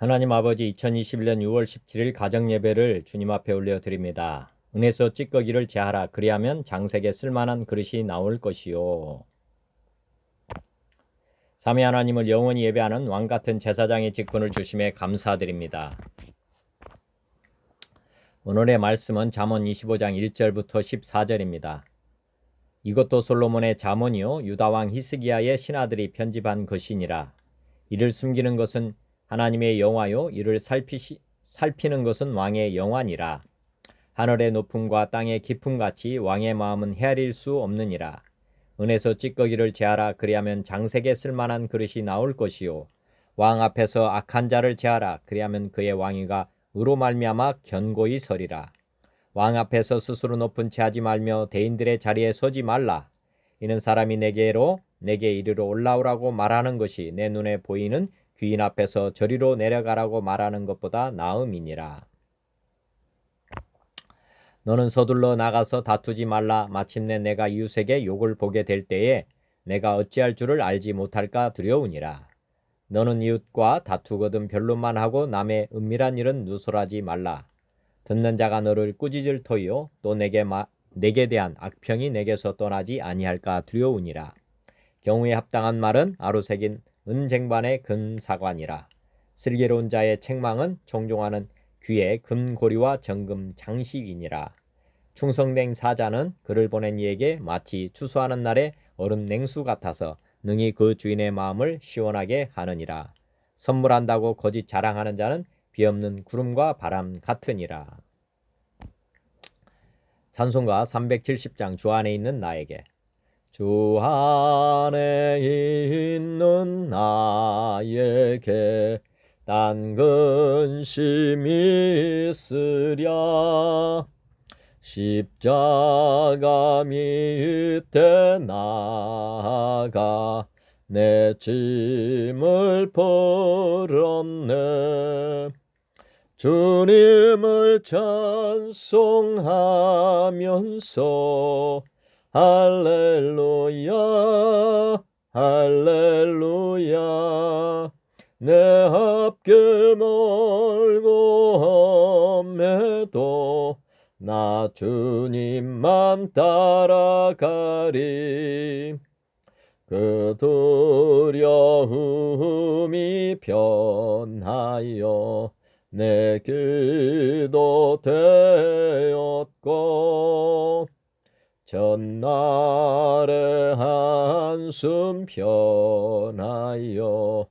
하나님 아버지 2021년 6월 17일 가정예배를 주님 앞에 올려드립니다. 은혜서 찌꺼기를 제하라. 그리하면 장색에 쓸만한 그릇이 나올 것이요. 삼위 하나님을 영원히 예배하는 왕같은 제사장의 직분을 주심에 감사드립니다. 오늘의 말씀은 잠언 25장 1절부터 14절입니다. 이것도 솔로몬의 잠언이요 유다왕 히스기야의 신하들이 편집한 것이니라. 이를 숨기는 것은 하나님의 영화요 이를 살피는 것은 왕의 영화니라. 하늘의 높음과 땅의 깊음같이 왕의 마음은 헤아릴 수 없느니라. 은에서 찌꺼기를 제하라. 그리하면 장색에 쓸만한 그릇이 나올 것이요. 왕 앞에서 악한 자를 제하라. 그리하면 그의 왕위가 의로 말미암아 견고히 서리라. 왕 앞에서 스스로 높은 체하지 말며 대인들의 자리에 서지 말라. 이는 사람이 내게 이리로 올라오라고 말하는 것이 내 눈에 보이는 귀인 앞에서 저리로 내려가라고 말하는 것보다 나음이니라. 너는 서둘러 나가서 다투지 말라. 마침내 내가 이웃에게 욕을 보게 될 때에 내가 어찌할 줄을 알지 못할까 두려우니라. 너는 이웃과 다투거든 변론만 하고 남의 은밀한 일은 누설하지 말라. 듣는 자가 너를 꾸짖을 터이요 또 내게 대한 악평이 내게서 떠나지 아니할까 두려우니라. 경우에 합당한 말은 아로새긴 은쟁반의 금사관이라. 슬기로운 자의 책망은 청종하는 귀의 금고리와 정금 장식이니라. 충성된 사자는 그를 보낸 이에게 마치 추수하는 날의 얼음 냉수 같아서 능히 그 주인의 마음을 시원하게 하느니라. 선물한다고 거짓 자랑하는 자는 비없는 구름과 바람 같으니라. 찬송가 370장 주 안에 있는 나에게. 주 안에 있는 나에게 딴 근심이 있으랴. 십자가 밑에 나가 내 짐을 풀었네. 주님을 찬송하면서 할렐루야 할렐루야. 내 앞길 멀고 험해도 나 주님만 따라가리. 그 두려움이 변하여 내 기도 되었고 전날의 한숨 변하여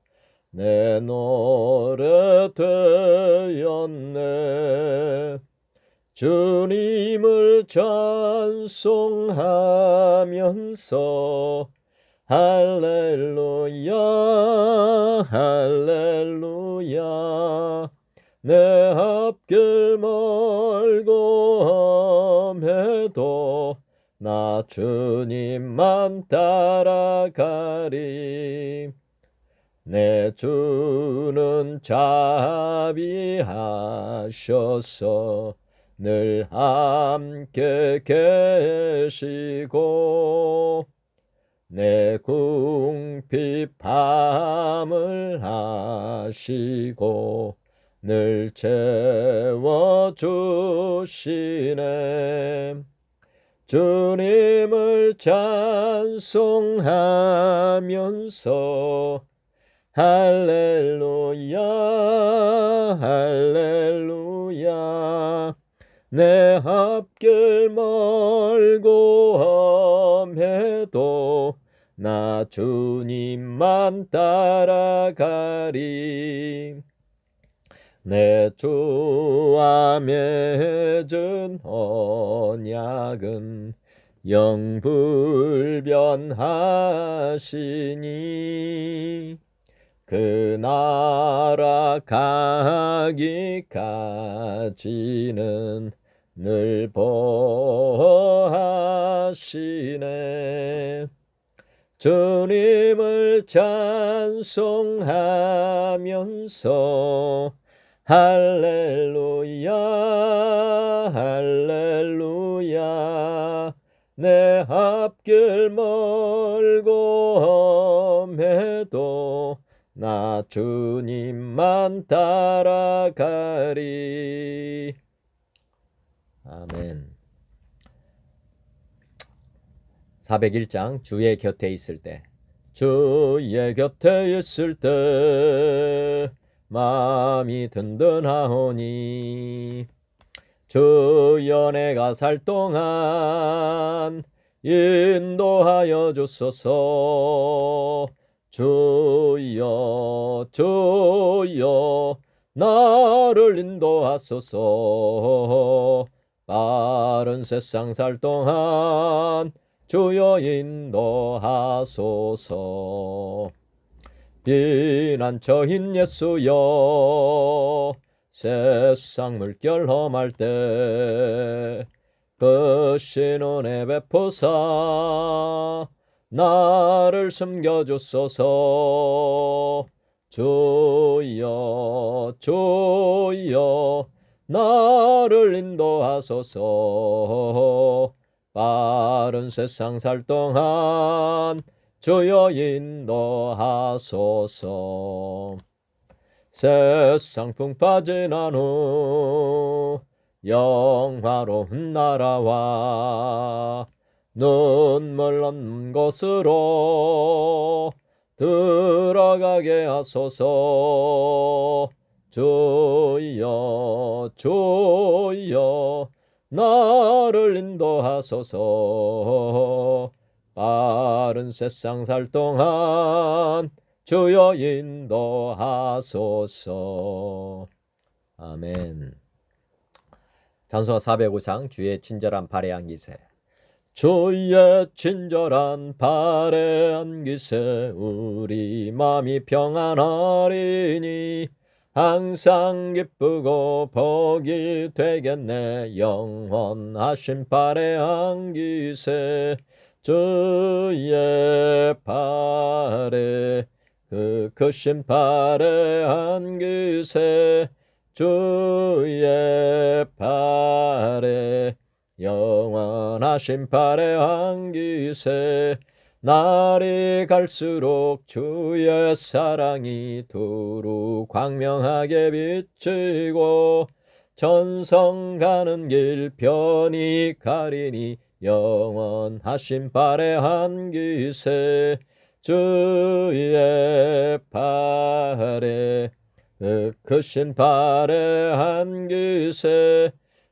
내 노래 되었네. 주님을 찬송하면서 할렐루야 할렐루야. 내 앞길 멀고 험해도 나 주님만 따라가리. 내 주는 자비하셔서 늘 함께 계시고 내 궁핍함을 아시고 늘 채워주시네. 주님을 찬송하면서 할렐루야 할렐루야. 내 앞길 멀고 험해도 나 주님만 따라가리. 내 주와 맺은 언약은 영불변하시니 그 나라 가기까지는 늘 보호하시네. 주님을 찬송하면서 할렐루야 할렐루야. 내 앞길 멀고 험해도 나 주님만 따라가리. 아멘. 401장 주의 곁에 있을 때. 주의 곁에 있을 때 마음이 든든하오니 주여 내가 살 동안 인도하여 주소서. 주여 주여 나를 인도하소서. 빠른 세상 살 동안 주여 인도하소서. 비난처인 예수여 세상 물결 험할 때 크신 은혜 베푸사 나를 숨겨주소서. 주여 주여 나를 인도하소서. 빠른 세상 살 동안 주여 인도하소서. 세상 풍 빠지난 후 영화로운 나라와 눈물 없는 곳으로 들어가게 하소서. 주여 주여 나를 인도하소서. 빠른 세상 살 동안 주여 인도하소서. 아멘. 찬송가 405장 주의 친절한 발에 안기세. 주의 친절한 발에 안기세 우리 마음이 평안하리니 항상 기쁘고 복이 되겠네. 영원하신 발에 안기세. 주의 발에 그 크신 발에 안기세. 주의 발에 영원하신 발에 안기세. 날이 갈수록 주의 사랑이 두루 광명하게 비치고 전성 가는 길 편히 가리니 영원하신 발에 안기세. 주의 발에 그 크신 발에 안기세.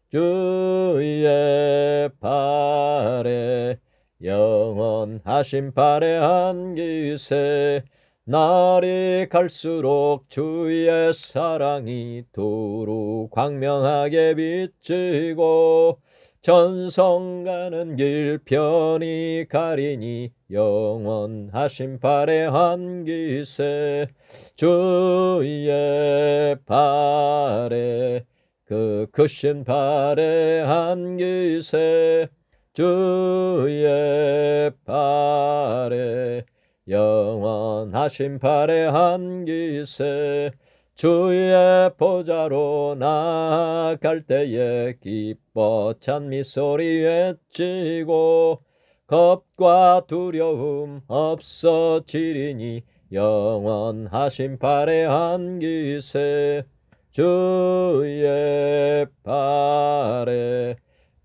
주의 발에 영원하신 발에 안기세. 날이 갈수록 주의 사랑이 두루 광명하게 비치고 전성 가는 길 편히 가리니 영원하신 발에 안기세. 주의 발에 그 크신 발에 안기세. 주의 발에 영원하신 발에 안기세. 주의 보좌로 나아갈 때에 기뻐 찬미 소리 외치고 겁과 두려움 없어지리니 영원하신 발에 안기세. 주의 발에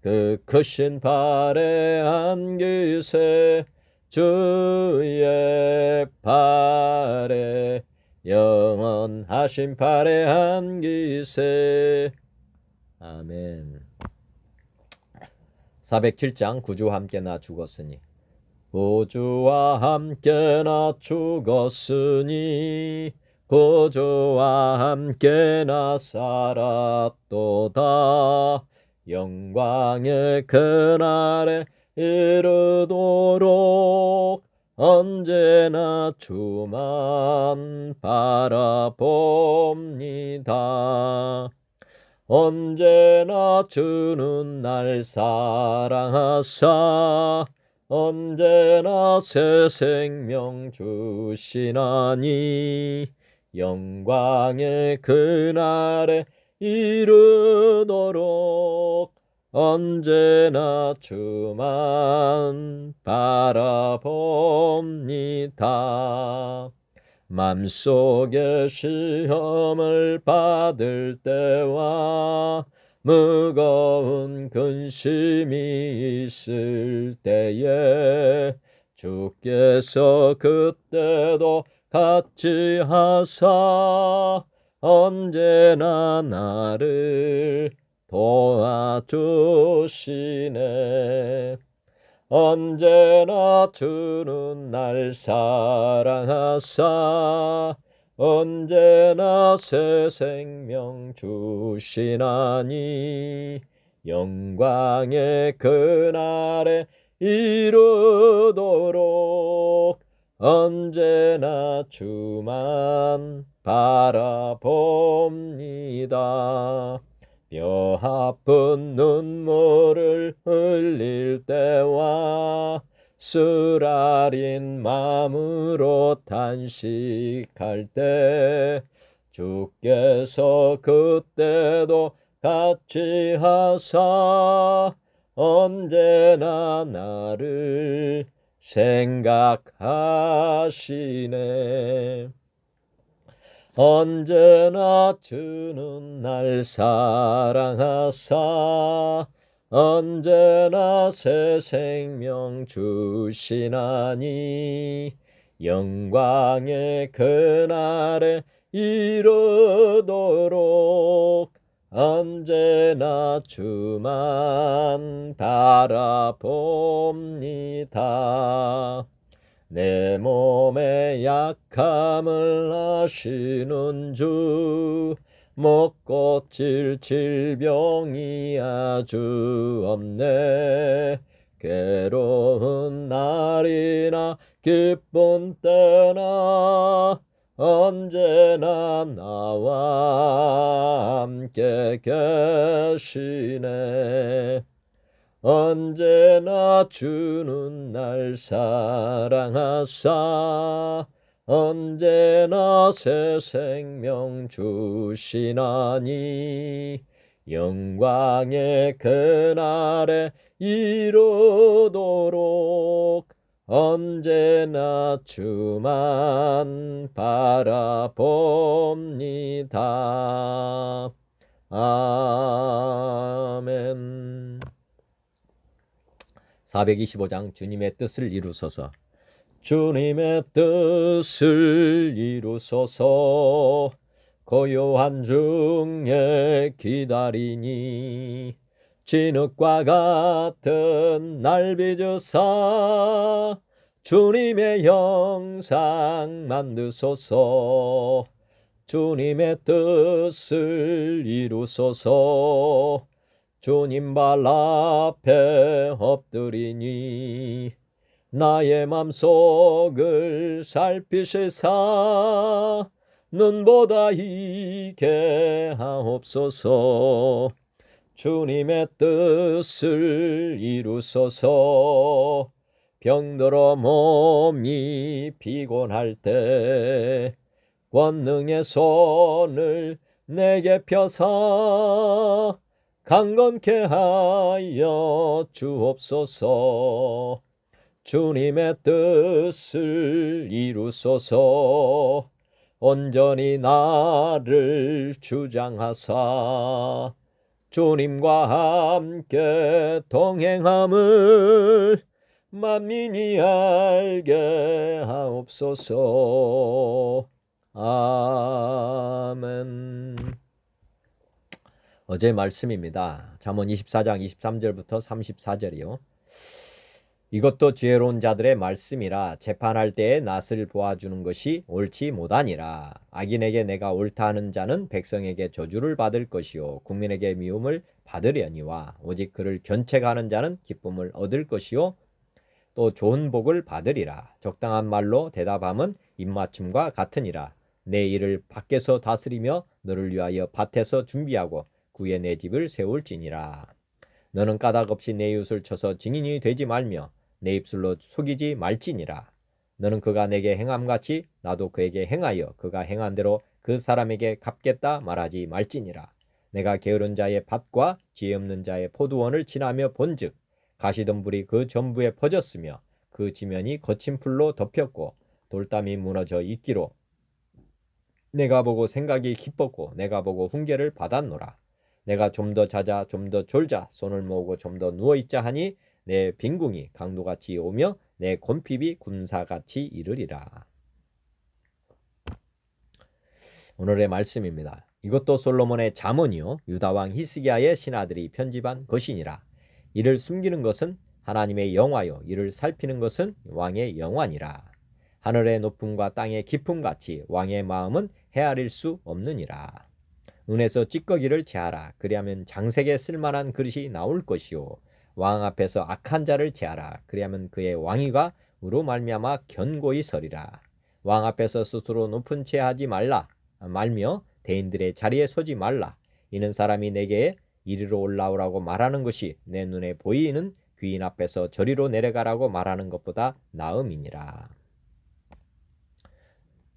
그 크신 발에 안기세. 주의 발에 영원하신 발에 안기세. 아멘. 407장 구주와 함께 나 죽었으니. 구주와 함께 나 죽었으니 구주와 함께 나 살았도다. 영광의 그날에 이르도록 언제나 주만 바라봅니다. 언제나 주는 날 사랑하사 언제나 새 생명 주시나니 영광의 그날에 이르도록 언제나 주만 바라봅니다. 맘속에 시험을 받을 때와 무거운 근심이 있을 때에 주께서 그때도 같이 하사 언제나 나를 도와주시네. 언제나 주는 날 사랑하사 언제나 새 생명 주시나니 영광의 그날에 이르도록 언제나 주만 바라봅니다. 뼈 아픈 눈물을 흘릴 때와 쓰라린 마음으로 탄식할 때 주께서 그때도 같이 하사 언제나 나를 생각하시네. 언제나 주는 날 사랑하사 언제나 새 생명 주시나니 영광의 그날에 이르도록 언제나 주만 바라봅니다. 내 몸의 약함을 아시는 주 못 고칠 질병이 아주 없네. 괴로운 날이나 기쁜 때나 언제나 나와 함께 계시네. 언제나 주는 날 사랑하사 언제나 새 생명 주시나니 영광의 그날에 이르도록 언제나 주만 바라봅니다. 아멘. 425장 주님의 뜻을 이루소서. 주님의 뜻을 이루소서. 고요한 중에 기다리니 진흙과 같은 날 빚으사 주님의 형상 만드소서. 주님의 뜻을 이루소서. 주님 발 앞에 엎드리니 나의 맘속을 살피시사 눈보다 이게 하옵소서. 주님의 뜻을 이루소서. 병들어 몸이 피곤할 때 권능의 손을 내게 펴사 강건케 하여 주옵소서. 주님의 뜻을 이루소서. 온전히 나를 주장하사 주님과 함께 동행함을 만민이 알게 하옵소서. 아멘. 어제 말씀입니다. 잠언 24장 23절부터 34절이요. 이것도 지혜로운 자들의 말씀이라 재판할 때에 낯을 보아주는 것이 옳지 못하니라. 악인에게 내가 옳다 하는 자는 백성에게 저주를 받을 것이요 국민에게 미움을 받으려니와 오직 그를 견책하는 자는 기쁨을 얻을 것이요 또 좋은 복을 받으리라. 적당한 말로 대답함은 입맞춤과 같으니라. 내 일을 밖에서 다스리며 너를 위하여 밭에서 준비하고 구에 내 집을 세울지니라. 너는 까닭 없이 내 이웃을 쳐서 증인이 되지 말며 내 입술로 속이지 말지니라. 너는 그가 내게 행함같이 나도 그에게 행하여 그가 행한 대로 그 사람에게 갚겠다 말하지 말지니라. 내가 게으른 자의 밭과 지혜 없는 자의 포도원을 지나며 본즉 가시덤불이 그 전부에 퍼졌으며 그 지면이 거친 풀로 덮였고 돌담이 무너져 있기로 내가 보고 생각이 기뻤고 내가 보고 훈계를 받았노라. 내가 좀 더 자자 좀 더 졸자 손을 모으고 좀 더 누워있자 하니 내 빈궁이 강도같이 오며 내 곤핍이 군사같이 이르리라. 오늘의 말씀입니다. 이것도 솔로몬의 잠언이요 유다 왕 히스기야의 신하들이 편집한 것이니라. 이를 숨기는 것은 하나님의 영화요 이를 살피는 것은 왕의 영화니라. 하늘의 높음과 땅의 깊음같이 왕의 마음은 헤아릴 수 없느니라. 은에서 찌꺼기를 제하라. 그리하면 장색에 쓸만한 그릇이 나올 것이요 왕 앞에서 악한 자를 제하라. 그리하면 그의 왕위가 우로 말미암아 견고히 서리라. 왕 앞에서 스스로 높은 채 하지 말며 대인들의 자리에 서지 말라. 이는 사람이 내게 이리로 올라오라고 말하는 것이 내 눈에 보이는 귀인 앞에서 저리로 내려가라고 말하는 것보다 나음이니라.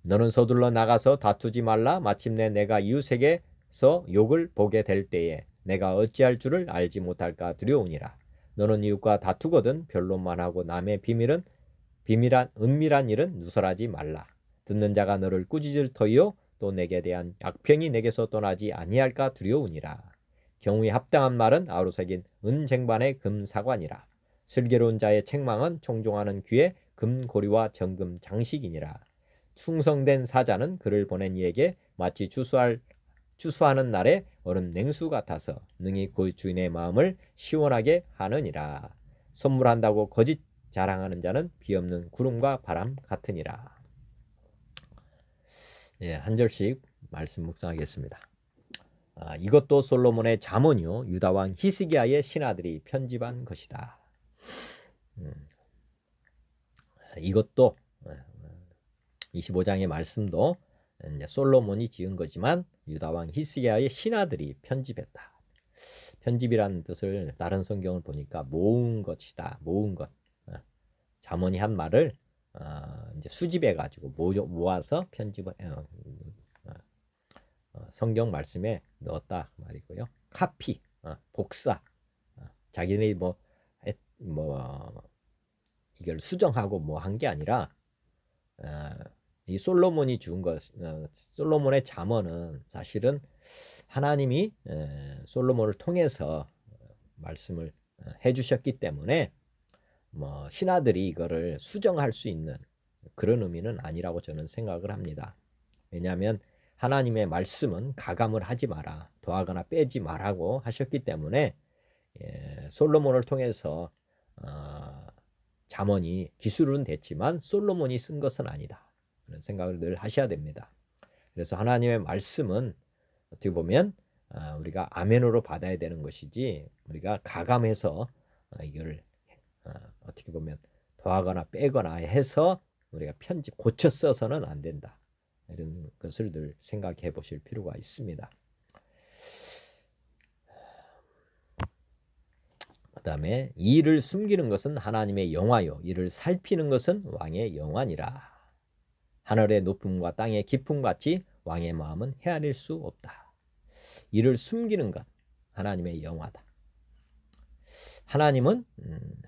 너는 서둘러 나가서 다투지 말라. 마침내 내가 이웃에게서 욕을 보게 될 때에 내가 어찌할 줄을 알지 못할까 두려우니라. 너는 이웃과 다투거든 변론만 하고 남의 은밀한 일은 누설하지 말라. 듣는 자가 너를 꾸짖을 터이요 또 내게 대한 악평이 내게서 떠나지 아니할까 두려우니라. 경우에 합당한 말은 아우러새긴 은쟁반의 금사관이라. 슬기로운 자의 책망은 청종하는 귀에 금고리와 정금 장식이니라. 충성된 사자는 그를 보낸 이에게 마치 추수하는 날에 얼음 냉수 같아서 능히 그 주인의 마음을 시원하게 하느니라. 선물한다고 거짓 자랑하는 자는 비없는 구름과 바람 같으니라. 한 절씩 말씀 묵상하겠습니다. 이것도 솔로몬의 잠언이요 유다 왕 히스기야의 신하들이 편집한 것이다. 이것도 25장의 말씀도 이제 솔로몬이 지은 거지만 유다 왕 히스기야의 신하들이 편집했다. 편집이라는 뜻을 다른 성경을 보니까 모은 것이다. 모은 것. 잠언이 한 말을 이제 수집해 가지고 모아서 편집을 성경 말씀에 넣었다 말이고요. 카피, 복사, 자기네 이걸 수정하고 뭐 한 게 아니라 이 솔로몬이 준 것, 솔로몬의 잠언은 사실은 하나님이 솔로몬을 통해서 말씀을 해주셨기 때문에 뭐 신하들이 이거를 수정할 수 있는 그런 의미는 아니라고 저는 생각을 합니다. 왜냐하면 하나님의 말씀은 가감을 하지 마라, 더하거나 빼지 말라고 하셨기 때문에 솔로몬을 통해서 잠언이 기술은 됐지만 솔로몬이 쓴 것은 아니다. 그런 생각을 늘 하셔야 됩니다. 그래서 하나님의 말씀은 어떻게 보면 우리가 아멘으로 받아야 되는 것이지 우리가 가감해서 이걸 어떻게 보면 더하거나 빼거나 해서 우리가 고쳐 써서는 안 된다. 이런 것을 늘 생각해 보실 필요가 있습니다. 그 다음에 이를 숨기는 것은 하나님의 영화요 이를 살피는 것은 왕의 영화니라. 하늘의 높음과 땅의 깊음같이 왕의 마음은 헤아릴 수 없다. 이를 숨기는 것 하나님의 영화다. 하나님은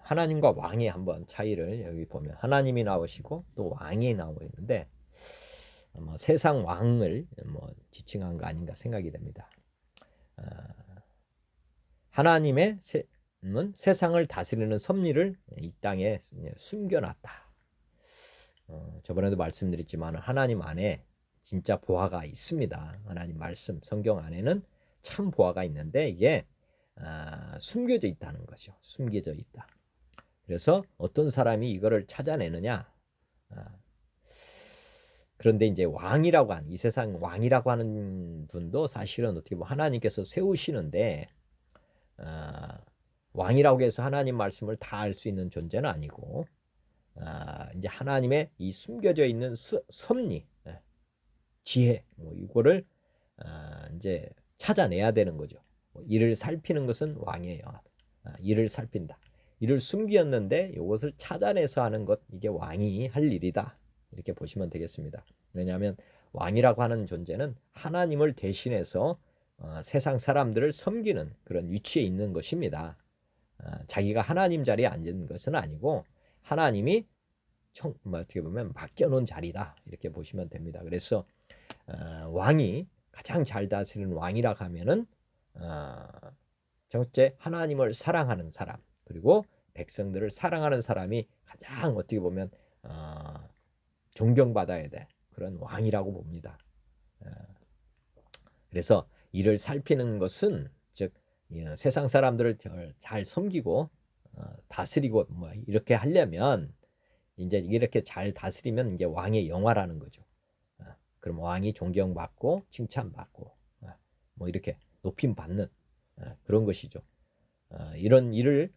하나님과 왕의 한번 차이를 여기 보면 하나님이 나오시고 또 왕이 나오고 있는데 세상 왕을 지칭한 거 아닌가 생각이 됩니다. 하나님의 세상을 다스리는 섭리를 이 땅에 숨겨놨다. 저번에도 말씀드렸지만 하나님 안에 진짜 보화가 있습니다. 하나님 말씀 성경 안에는 참 보화가 있는데 이게 숨겨져 있다는 거죠. 숨겨져 있다. 그래서 어떤 사람이 이거를 찾아내느냐. 그런데 이제 왕이라고 하는 이 세상 왕이라고 하는 분도 사실은 어떻게 보면 하나님께서 세우시는데 왕이라고 해서 하나님 말씀을 다 알 수 있는 존재는 아니고 이제 하나님의 이 숨겨져 있는 섭리, 지혜 이거를 이제 찾아내야 되는 거죠. 이를 살피는 것은 왕의 영화다. 이를 살핀다. 이를 숨겼는데 이것을 찾아내서 하는 것 이게 왕이 할 일이다. 이렇게 보시면 되겠습니다. 왜냐하면 왕이라고 하는 존재는 하나님을 대신해서 세상 사람들을 섬기는 그런 위치에 있는 것입니다. 자기가 하나님 자리에 앉은 것은 아니고 하나님이 어떻게 보면 맡겨놓은 자리다 이렇게 보시면 됩니다. 그래서 왕이 가장 잘 다스리는 왕이라 하면은 첫째 하나님을 사랑하는 사람, 그리고 백성들을 사랑하는 사람이 가장 어떻게 보면 존경받아야 될 그런 왕이라고 봅니다. 그래서 이를 살피는 것은 즉 세상 사람들을 잘 섬기고 다스리고 뭐 이렇게 하려면 이제 이렇게 잘 다스리면 이제 왕의 영화라는 거죠. 그럼 왕이 존경받고 칭찬받고 뭐 이렇게 높임 받는 그런 것이죠. 이런 일을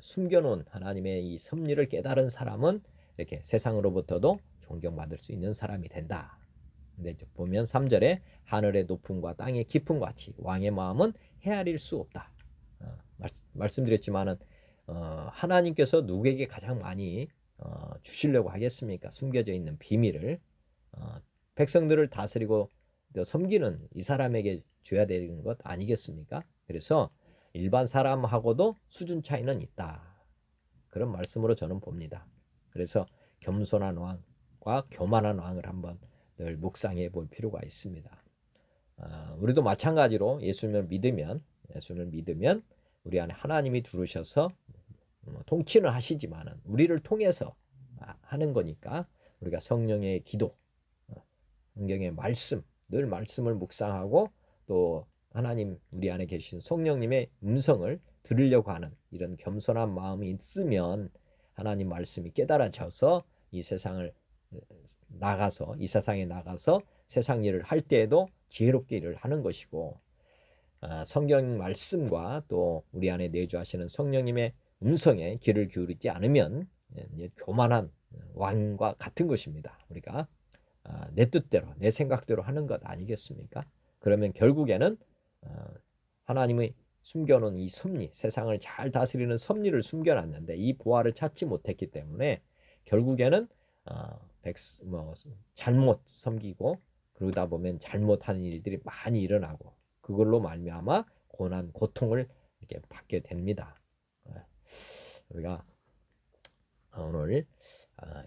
숨겨놓은 하나님의 이 섭리를 깨달은 사람은 이렇게 세상으로부터도 존경받을 수 있는 사람이 된다. 근데 보면 3절에 하늘의 높음과 땅의 깊음과 같이 왕의 마음은 헤아릴 수 없다. 말씀드렸지만은 하나님께서 누구에게 가장 많이 주시려고 하겠습니까? 숨겨져 있는 비밀을 백성들을 다스리고 섬기는 이 사람에게 줘야 되는 것 아니겠습니까? 그래서 일반 사람하고도 수준 차이는 있다. 그런 말씀으로 저는 봅니다. 그래서 겸손한 왕과 교만한 왕을 한번 늘 묵상해 볼 필요가 있습니다. 우리도 마찬가지로 예수님을 믿으면 우리 안에 하나님이 들으셔서 통치는 하시지만은 우리를 통해서 하는 거니까 우리가 성령의 기도, 성경의 말씀, 늘 말씀을 묵상하고 또 하나님 우리 안에 계신 성령님의 음성을 들으려고 하는 이런 겸손한 마음이 있으면 하나님 말씀이 깨달아져서 이 세상에 나가서 세상 일을 할 때에도 지혜롭게 일을 하는 것이고 성경 말씀과 또 우리 안에 내주하시는 성령님의 음성에 귀를 기울이지 않으면 교만한 왕과 같은 것입니다. 우리가 내 뜻대로 내 생각대로 하는 것 아니겠습니까? 그러면 결국에는 하나님의 숨겨놓은 이 섭리, 세상을 잘 다스리는 섭리를 숨겨놨는데 이 보화를 찾지 못했기 때문에 결국에는 잘못 섬기고 그러다 보면 잘못하는 일들이 많이 일어나고 그걸로 말미암아 고난, 고통을 이렇게 받게 됩니다. 우리가 오늘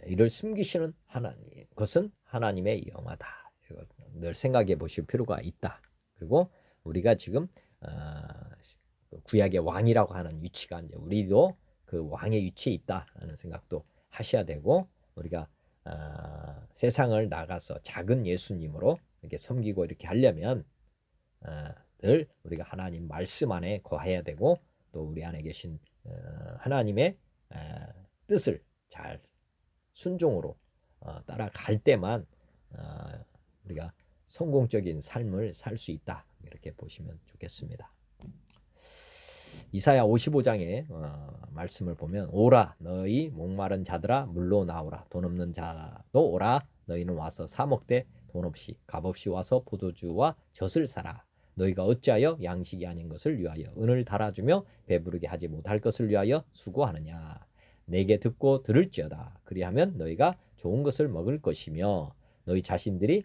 이를 숨기시는 하나님, 그것은 하나님의 영화다. 늘 생각해 보실 필요가 있다. 그리고 우리가 지금 구약의 왕이라고 하는 위치가 이제 우리도 그 왕의 위치에 있다라는 생각도 하셔야 되고 우리가 세상을 나가서 작은 예수님으로 이렇게 섬기고 이렇게 하려면 늘 우리가 하나님 말씀 안에 거해야 되고 또 우리 안에 계신 하나님의 뜻을 잘 순종으로 따라갈 때만 우리가 성공적인 삶을 살 수 있다. 이렇게 보시면 좋겠습니다. 이사야 55장의 말씀을 보면 오라 너희 목마른 자들아 물로 나오라 돈 없는 자도 오라 너희는 와서 사 먹되 돈 없이 값없이 와서 포도주와 젖을 사라 너희가 어찌하여 양식이 아닌 것을 위하여 은을 달아주며 배부르게 하지 못할 것을 위하여 수고하느냐 내게 듣고 들을지어다 그리하면 너희가 좋은 것을 먹을 것이며 너희 자신들이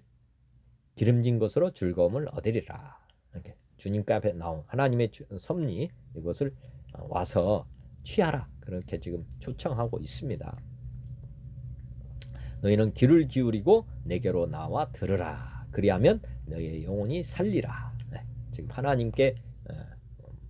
기름진 것으로 즐거움을 얻으리라. 이렇게 주님께 앞에 나온 하나님의 섭리 이것을 와서 취하라. 그렇게 지금 초청하고 있습니다. 너희는 귀를 기울이고 내게로 나와 들으라. 그리하면 너희의 영혼이 살리라. 지금 하나님께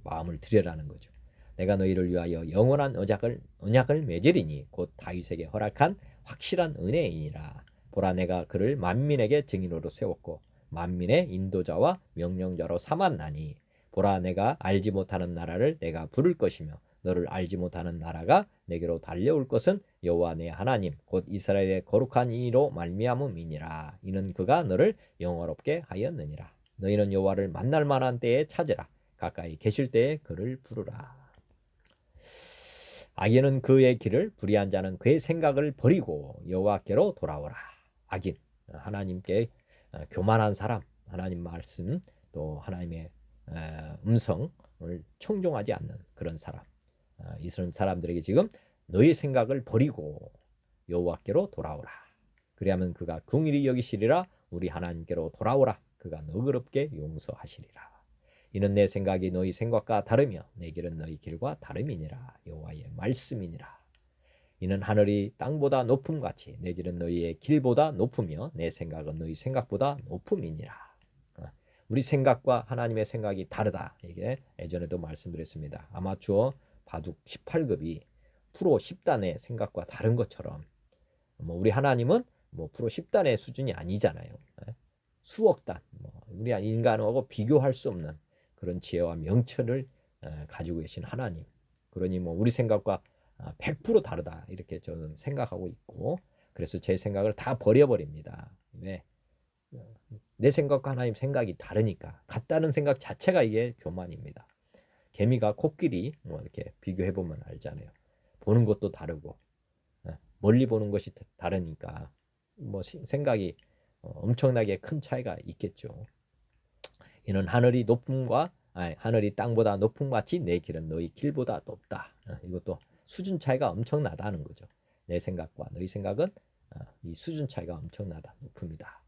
마음을 드려라는 거죠. 내가 너희를 위하여 영원한 언약을 맺으리니 곧 다윗에게 허락한 확실한 은혜이니라. 보라 내가 그를 만민에게 증인으로 세웠고 만민의 인도자와 명령자로 삼았나니 보라 내가 알지 못하는 나라를 내가 부를 것이며 너를 알지 못하는 나라가 내게로 달려올 것은 여호와 내 하나님 곧 이스라엘의 거룩한 이로 말미암음이니라. 이는 그가 너를 영화롭게 하였느니라. 너희는 여호와를 만날 만한 때에 찾으라. 가까이 계실 때에 그를 부르라. 악인은 그의 길을 불의한 자는 그의 생각을 버리고 여호와께로 돌아오라. 악인 하나님께 교만한 사람 하나님 말씀 또 하나님의 음성을 청종하지 않는 그런 사람 이런 사람들에게 지금 너희 생각을 버리고 여호와께로 돌아오라. 그리하면 그가 긍휼히 여기시리라. 우리 하나님께로 돌아오라. 그가 너그럽게 용서하시리라. 이는 내 생각이 너희 생각과 다르며 내 길은 너희 길과 다름이니라. 여호와의 말씀이니라. 이는 하늘이 땅보다 높음 같이 내 길은 너희의 길보다 높으며 내 생각은 너희 생각보다 높음이니라. 우리 생각과 하나님의 생각이 다르다. 이게 예전에도 말씀드렸습니다. 아마추어 바둑 18급이 프로 10단의 생각과 다른 것처럼 우리 하나님은 프로 10단의 수준이 아니잖아요. 수억 단, 우리 인간하고 비교할 수 없는 그런 지혜와 명철을 가지고 계신 하나님. 그러니 우리 생각과 100% 다르다 이렇게 저는 생각하고 있고, 그래서 제 생각을 다 버려버립니다. 왜? 내 생각과 하나님 생각이 다르니까. 같다는 생각 자체가 이게 교만입니다. 개미가 코끼리 이렇게 비교해 보면 알잖아요. 보는 것도 다르고 멀리 보는 것이 다르니까 생각이 엄청나게 큰 차이가 있겠죠. 이는 하늘이 땅보다 높음 같이 내 길은 너희 길보다 높다. 이것도 수준 차이가 엄청나다는 거죠. 내 생각과 너희 생각은 이 수준 차이가 엄청나다, 높습니다.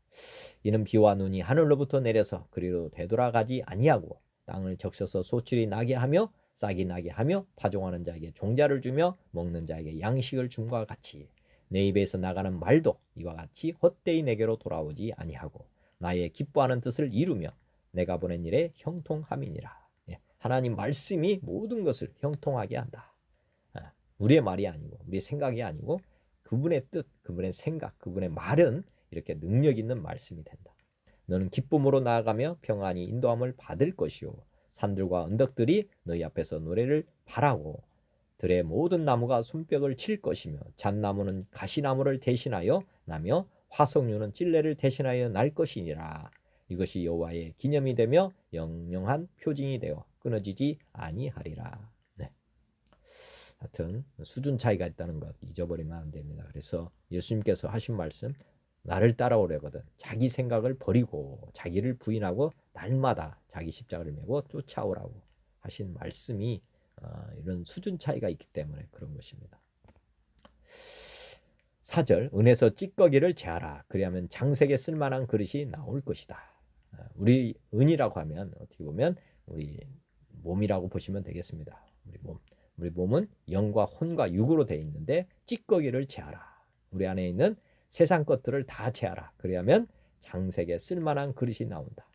이는 비와 눈이 하늘로부터 내려서 그리로 되돌아가지 아니하고 땅을 적셔서 소출이 나게 하며 싹이 나게 하며 파종하는 자에게 종자를 주며 먹는 자에게 양식을 줌과 같이 내 입에서 나가는 말도 이와 같이 헛되이 내게로 돌아오지 아니하고 나의 기뻐하는 뜻을 이루며 내가 보낸 일에 형통함이니라. 하나님 말씀이 모든 것을 형통하게 한다. 우리의 말이 아니고 우리의 생각이 아니고 그분의 뜻, 그분의 생각, 그분의 말은 이렇게 능력 있는 말씀이 된다. 너는 기쁨으로 나아가며 평안히 인도함을 받을 것이요 산들과 언덕들이 너희 앞에서 노래를 바라고 들의 모든 나무가 손뼉을 칠 것이며 잣나무는 가시나무를 대신하여 나며 화석류는 찔레를 대신하여 날 것이니라. 이것이 여호와의 기념이 되며 영영한 표징이 되어 끊어지지 아니하리라. 네. 하여튼 수준 차이가 있다는 것 잊어버리면 안 됩니다. 그래서 예수님께서 하신 말씀, 나를 따라오려거든 자기 생각을 버리고 자기를 부인하고 날마다 자기 십자가를 메고 쫓아오라고 하신 말씀이 이런 수준 차이가 있기 때문에 그런 것입니다. 4절 은에서 찌꺼기를 제하라. 그리하면 장색에 쓸만한 그릇이 나올 것이다. 우리 은이라고 하면 어떻게 보면 우리 몸이라고 보시면 되겠습니다. 우리 몸은 영과 혼과 육으로 되어 있는데 찌꺼기를 제하라. 우리 안에 있는 세상 것들을 다 제하라. 그리하면 장색에 쓸만한 그릇이 나온다.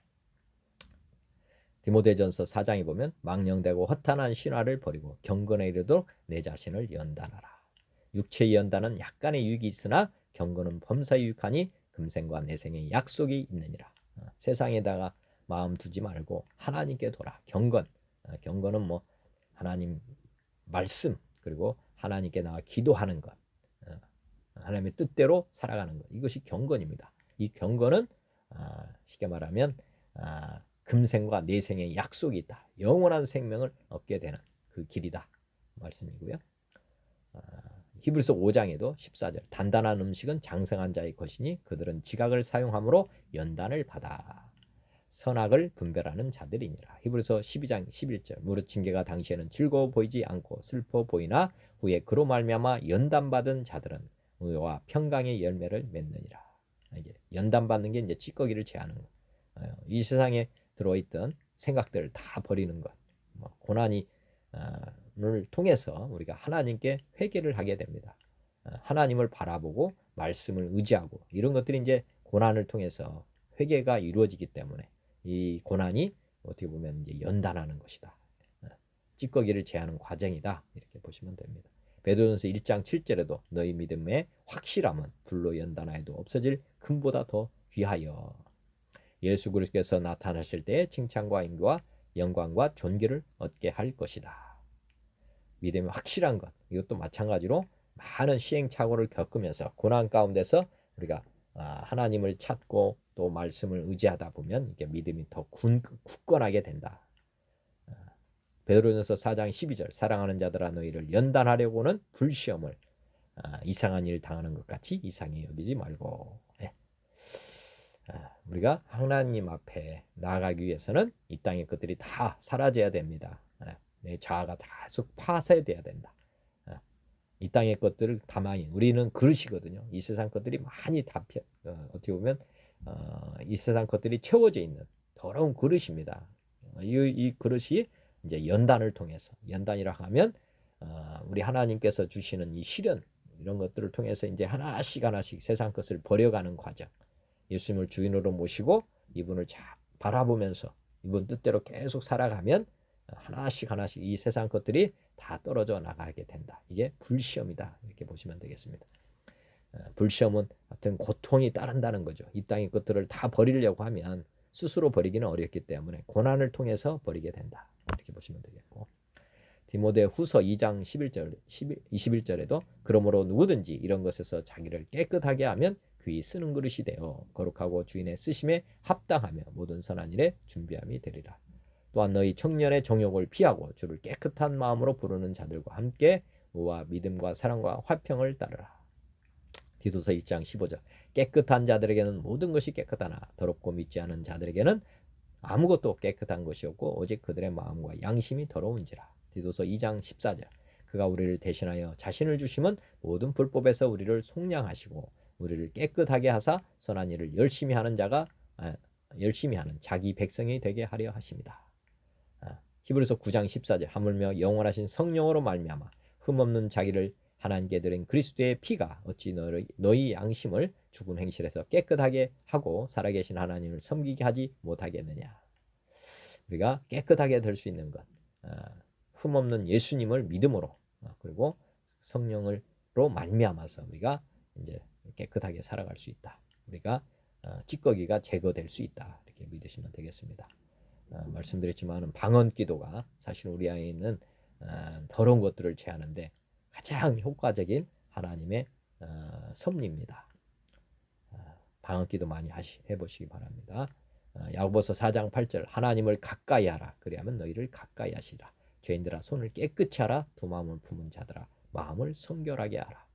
디모데전서 4장에 보면 망령되고 허탄한 신화를 버리고 경건에 이르도록 내 자신을 연단하라. 육체의 연단은 약간의 유익이 있으나 경건은 범사에 유익하니 금생과 내생의 약속이 있느니라. 세상에다가 마음 두지 말고 하나님께 돌아. 경건은 하나님 말씀 그리고 하나님께 나와 기도하는 것, 하나님의 뜻대로 살아가는 것, 이것이 경건입니다. 이 경건은 쉽게 말하면 금생과 내생의 약속이 있다. 영원한 생명을 얻게 되는 그 길이다 말씀이고요. 히브리서 5장에도 14절 단단한 음식은 장성한 자의 것이니 그들은 지각을 사용함으로 연단을 받아 선악을 분별하는 자들이니라. 히브리서 12장 11절 무릇 징계가 당시에는 즐거워 보이지 않고 슬퍼 보이나 후에 그로 말미암아 연단받은 자들은 의와 평강의 열매를 맺느니라. 이게 연단받는 게 이제 찌꺼기를 제하는 것. 이 세상에 들어있던 생각들을 다 버리는 것. 고난을 통해서 우리가 하나님께 회개를 하게 됩니다. 하나님을 바라보고 말씀을 의지하고 이런 것들이 이제 고난을 통해서 회개가 이루어지기 때문에 이 고난이 어떻게 보면 이제 연단하는 것이다. 찌꺼기를 제하는 과정이다. 이렇게 보시면 됩니다. 베드로전서 1장 7절에도 너희 믿음의 확실함은 불로 연단하여도 없어질 금보다 더 귀하여 예수 그리스도께서 나타나실 때의 칭찬과 인과 영광과 존귀를 얻게 할 것이다. 믿음의 확실한 것, 이것도 마찬가지로 많은 시행착오를 겪으면서 고난 가운데서 우리가 하나님을 찾고 또 말씀을 의지하다 보면 이게 믿음이 더 굳건하게 된다. 베드로전서 4장 12절 사랑하는 자들아 너희를 연단하려고는 불시험을 이상한 일 당하는 것 같이 이상히 여기지 말고 우리가 하나님 앞에 나아가기 위해서는 이 땅의 것들이 다 사라져야 됩니다. 내 자아가 다 쑥 파쇄돼야 된다. 이 땅의 것들을 가만히 우리는 그릇이거든요. 이 세상 것들이 많이 어떻게 보면 이 세상 것들이 채워져 있는 더러운 그릇입니다. 이 그릇이 이제 연단을 통해서 연단이라 하면 우리 하나님께서 주시는 이 시련 이런 것들을 통해서 이제 하나씩 하나씩 세상 것을 버려가는 과정. 예수님을 주인으로 모시고 이분을 바라보면서 이분 뜻대로 계속 살아가면 하나씩 하나씩 이 세상 것들이 다 떨어져 나가게 된다. 이게 불시험이다. 이렇게 보시면 되겠습니다. 불시험은 하여튼 고통이 따른다는 거죠. 이 땅의 것들을 다 버리려고 하면 스스로 버리기는 어렵기 때문에 고난을 통해서 버리게 된다. 이렇게 보시면 되겠고, 디모데 후서 2장 21절에도 그러므로 누구든지 이런 것에서 자기를 깨끗하게 하면 귀히 쓰는 그릇이 되어 거룩하고 주인의 쓰심에 합당하며 모든 선한 일에 준비함이 되리라. 또한 너희 청년의 정욕을 피하고 주를 깨끗한 마음으로 부르는 자들과 함께 의와 믿음과 사랑과 화평을 따르라. 디도서 1장 15절 깨끗한 자들에게는 모든 것이 깨끗하나 더럽고 믿지 않은 자들에게는 아무것도 깨끗한 것이 없고 오직 그들의 마음과 양심이 더러운지라. 디도서 2장 14절 그가 우리를 대신하여 자신을 주심은 모든 불법에서 우리를 속량하시고 우리를 깨끗하게 하사 선한 일을 열심히 하는 자기 백성이 되게 하려 하십니다. 히브리서 9장 14절 하물며 영원하신 성령으로 말미암아 흠없는 자기를 하나님께 드린 그리스도의 피가 어찌 너희 양심을 죽은 행실에서 깨끗하게 하고 살아계신 하나님을 섬기게 하지 못하겠느냐. 우리가 깨끗하게 될 수 있는 것, 흠없는 예수님을 믿음으로 그리고 성령으로 말미암아서 우리가 이제 깨끗하게 살아갈 수 있다. 우리가 찌꺼기가 제거될 수 있다. 이렇게 믿으시면 되겠습니다. 말씀드렸지만 방언기도가 사실 우리 안에 있는 더러운 것들을 제하는데 가장 효과적인 하나님의 섭리입니다. 방언기도 많이 해보시기 바랍니다. 야고보서 4장 8절 하나님을 가까이 하라 그리하면 너희를 가까이 하시라. 죄인들아 손을 깨끗이 하라. 두 마음을 품은 자들아 마음을 성결하게 하라.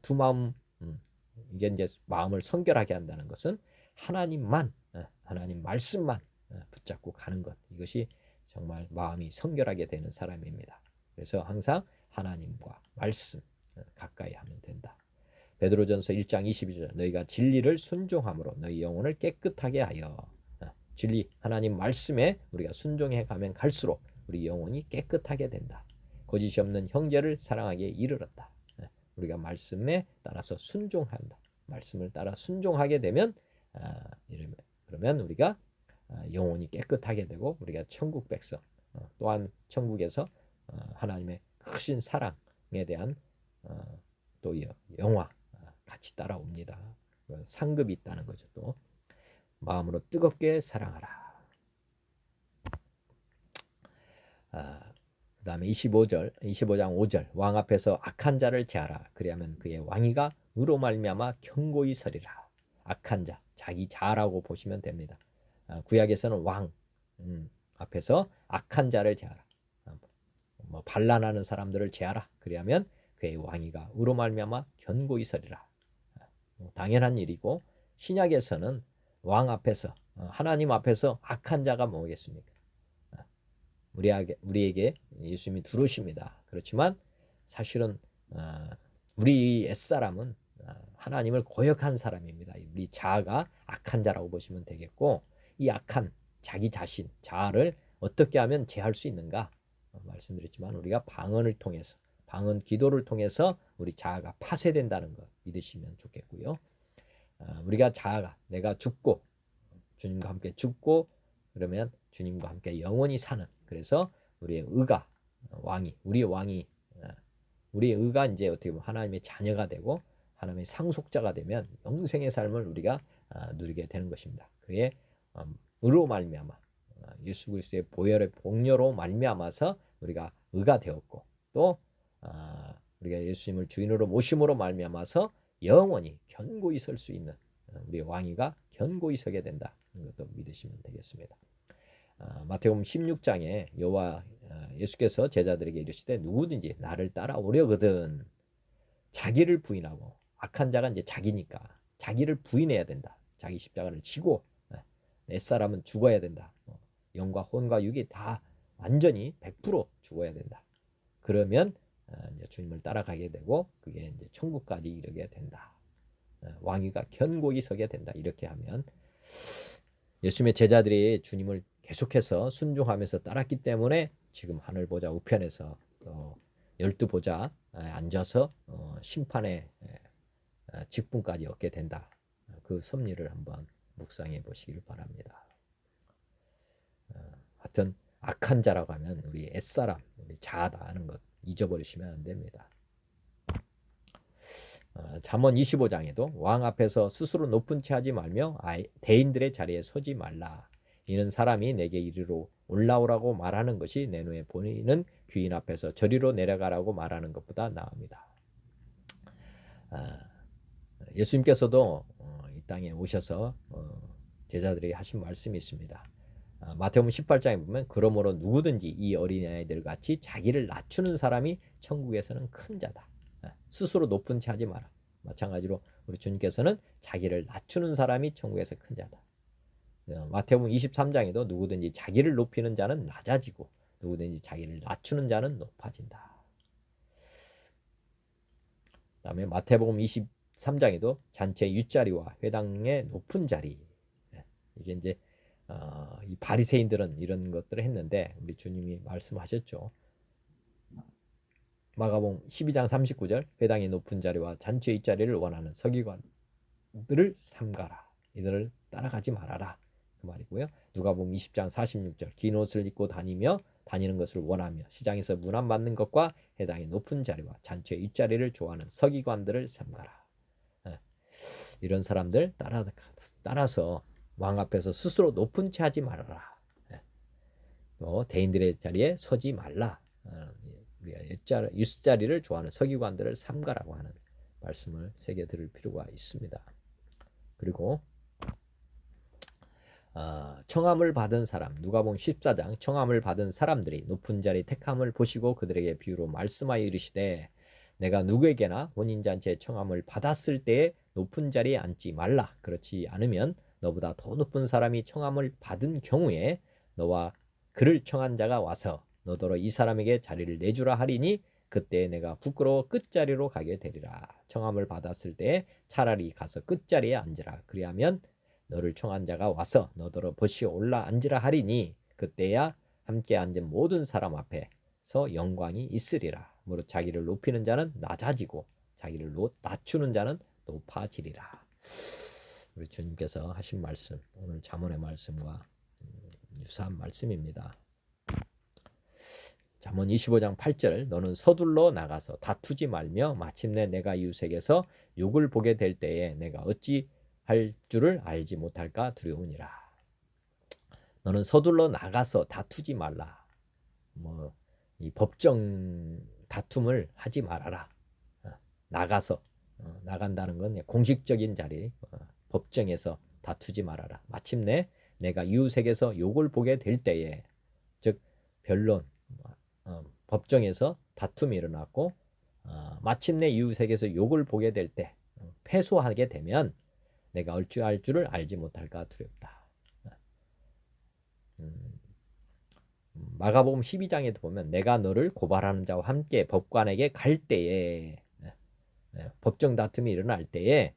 두 마음 이게 이제 마음을 성결하게 한다는 것은 하나님만 하나님 말씀만 붙잡고 가는 것, 이것이 정말 마음이 성결하게 되는 사람입니다. 그래서 항상 하나님과 말씀 가까이 하면 된다. 베드로전서 1장 22절 너희가 진리를 순종함으로 너희 영혼을 깨끗하게 하여. 진리 하나님 말씀에 우리가 순종해 가면 갈수록 우리 영혼이 깨끗하게 된다. 거짓이 없는 형제를 사랑하기에 이르렀다. 우리가 말씀에 따라서 순종한다. 말씀을 따라 순종하게 되면 그러면 우리가 영혼이 깨끗하게 되고 우리가 천국 백성 또한 천국에서 하나님의 크신 사랑에 대한 또 영화 같이 따라옵니다. 상급이 있다는 거죠. 또 마음으로 뜨겁게 사랑하라. 그 다음에 25장 5절 왕 앞에서 악한 자를 제하라. 그리하면 그의 왕위가 의로 말미암아 견고히 서리라. 악한 자, 자기 자라고 보시면 됩니다. 구약에서는 왕 앞에서 악한 자를 제하라. 반란하는 사람들을 제하라. 그리하면 그의 왕위가 의로 말미암아 견고히 서리라. 당연한 일이고 신약에서는 왕 앞에서 하나님 앞에서 악한 자가 뭐겠습니까? 우리에게 예수님이 들어오십니다. 그렇지만 사실은 우리 옛사람은 하나님을 거역한 사람입니다. 우리 자아가 악한 자라고 보시면 되겠고 이 악한 자기 자신, 자아를 어떻게 하면 제할 수 있는가? 말씀드렸지만 우리가 방언을 통해서 방언 기도를 통해서 우리 자아가 파쇄된다는 것 믿으시면 좋겠고요. 우리가 자아가 내가 죽고 주님과 함께 죽고 그러면 주님과 함께 영원히 사는 그래서 우리의 의가 우리의 의가 이제 어떻게 보면 하나님의 자녀가 되고 하나님의 상속자가 되면 영생의 삶을 우리가 누리게 되는 것입니다. 그의 의로 말미암아 예수 그리스도의 보혈의 복료로 말미암아서 우리가 의가 되었고 또 우리가 예수님을 주인으로 모심으로 말미암아서 영원히 견고히 설 수 있는 우리의 왕위가 견고히 서게 된다. 이것도 믿으시면 되겠습니다. 마태복음 16장에 예수께서 제자들에게 이르시되 누구든지 나를 따라오려거든 자기를 부인하고 악한 자가 이제 자기니까 자기를 부인해야 된다. 자기 십자가를 지고 내 사람은 죽어야 된다. 영과 혼과 육이 다 완전히 100% 죽어야 된다. 그러면 이제 주님을 따라가게 되고 그게 이제 천국까지 이르게 된다. 왕위가 견고히 서게 된다. 이렇게 하면 예수님의 제자들이 주님을 계속해서 순종하면서 따랐기 때문에 지금 하늘 보좌 우편에서 열두 보좌 앉아서 심판의 직분까지 얻게 된다. 그 섭리를 한번 묵상해 보시길 바랍니다. 하여튼 악한 자라고 하면 우리 옛사람, 우리 자아다 하는 것 잊어버리시면 안 됩니다. 잠언 25장에도 왕 앞에서 스스로 높은 채 하지 말며 대인들의 자리에 서지 말라. 이는 사람이 내게 이리로 올라오라고 말하는 것이 내 눈에 보이는 귀인 앞에서 저리로 내려가라고 말하는 것보다 나옵니다. 예수님께서도 이 땅에 오셔서 제자들에게 하신 말씀이 있습니다. 마태복음 18장에 보면 그러므로 누구든지 이 어린아이들 같이 자기를 낮추는 사람이 천국에서는 큰 자다. 스스로 높은 채 하지 마라. 마찬가지로 우리 주님께서는 자기를 낮추는 사람이 천국에서 큰 자다. 마태복음 23장에도 누구든지 자기를 높이는 자는 낮아지고 누구든지 자기를 낮추는 자는 높아진다. 그 다음에 마태복음 23장에도 잔치의 윗자리와 회당의 높은 자리, 이게 이제 이 바리새인들은 이런 것들을 했는데 우리 주님이 말씀하셨죠. 마가복음 12장 39절 회당의 높은 자리와 잔치의 윗자리를 원하는 서기관들을 삼가라. 이들을 따라가지 말아라. 그 말이고요. 누가복음 20장 46절 긴 옷을 입고 다니는 것을 원하며 시장에서 문안 받는 것과 회당의 높은 자리와 잔치의 윗자리를 좋아하는 서기관들을 삼가라. 이런 사람들 따라서 왕 앞에서 스스로 높은 채 하지 말아라. 또 대인들의 자리에 서지 말라. 우리가 윗자리를 좋아하는 서기관들을 삼가라고 하는 말씀을 새겨 들을 필요가 있습니다. 그리고 청함을 받은 사람, 누가복음 14장 청함을 받은 사람들이 높은 자리 택함을 보시고 그들에게 비유로 말씀하여 이르시되 내가 누구에게나 혼인잔치에 청함을 받았을 때에 높은 자리에 앉지 말라. 그렇지 않으면 너보다 더 높은 사람이 청함을 받은 경우에 너와 그를 청한 자가 와서 너더러 이 사람에게 자리를 내주라 하리니 그때 내가 부끄러워 끝자리로 가게 되리라. 청함을 받았을 때에 차라리 가서 끝자리에 앉으라. 그리하면 너를 청한 자가 와서 너더러 벗이 올라 앉으라 하리니 그때야 함께 앉은 모든 사람 앞에서 영광이 있으리라. 무릇 자기를 높이는 자는 낮아지고 자기를 낮추는 자는 높아지리라. 우리 주님께서 하신 말씀, 오늘 잠언의 말씀과 유사한 말씀입니다. 잠언 25장 8절 너는 서둘러 나가서 다투지 말며 마침내 내가 이웃에게서 욕을 보게 될 때에 내가 어찌 할 줄을 알지 못할까 두려우니라. 너는 서둘러 나가서 다투지 말라. 이 법정 다툼을 하지 말아라. 나가서 나간다는 건 공식적인 자리, 법정에서 다투지 말아라. 마침내 내가 이웃에게서 욕을 보게 될 때에, 즉 변론, 법정에서 다툼이 일어났고 마침내 이웃에게서 욕을 보게 될 때, 패소하게 되면 내가 어찌할 줄을 알지 못할까 두렵다. 마가복음 12장에도 보면 내가 너를 고발하는 자와 함께 법관에게 갈 때에, 법정 다툼이 일어날 때에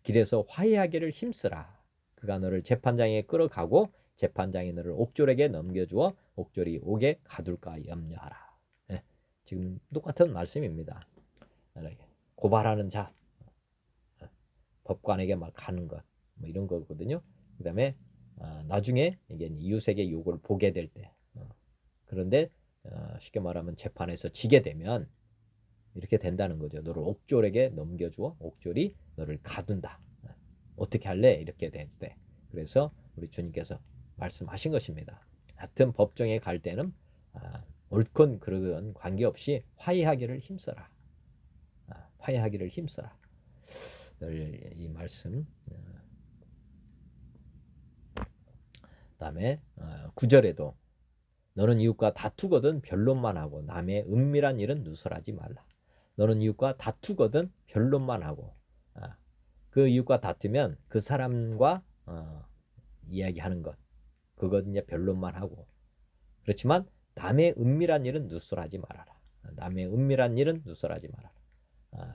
길에서 화해하기를 힘쓰라. 그가 너를 재판장에 끌어가고 재판장이 너를 옥졸에게 넘겨주어 옥졸이 옥에 가둘까 염려하라. 지금 똑같은 말씀입니다. 고발하는 자, 법관에게 막 가는 것, 이런 거거든요. 그 다음에 나중에 이게 이웃에게 욕을 보게 될 때, 그런데 쉽게 말하면 재판에서 지게 되면 이렇게 된다는 거죠. 너를 옥졸에게 넘겨주어 옥졸이 너를 가둔다. 어떻게 할래? 이렇게 될 때. 그래서 우리 주님께서 말씀하신 것입니다. 하여튼 법정에 갈 때는 옳건 그르건 관계없이 화해하기를 힘써라. 화해하기를 힘써라. 늘 이 말씀. 다음에 9절에도 너는 이웃과 다투거든 변론만 하고 남의 은밀한 일은 누설하지 말라. 너는 이웃과 다투거든 변론만 하고, 그 이웃과 다투면 그 사람과 이야기하는 것, 그것 이제 변론만 하고, 그렇지만 남의 은밀한 일은 누설하지 말아라. 남의 은밀한 일은 누설하지 말아라.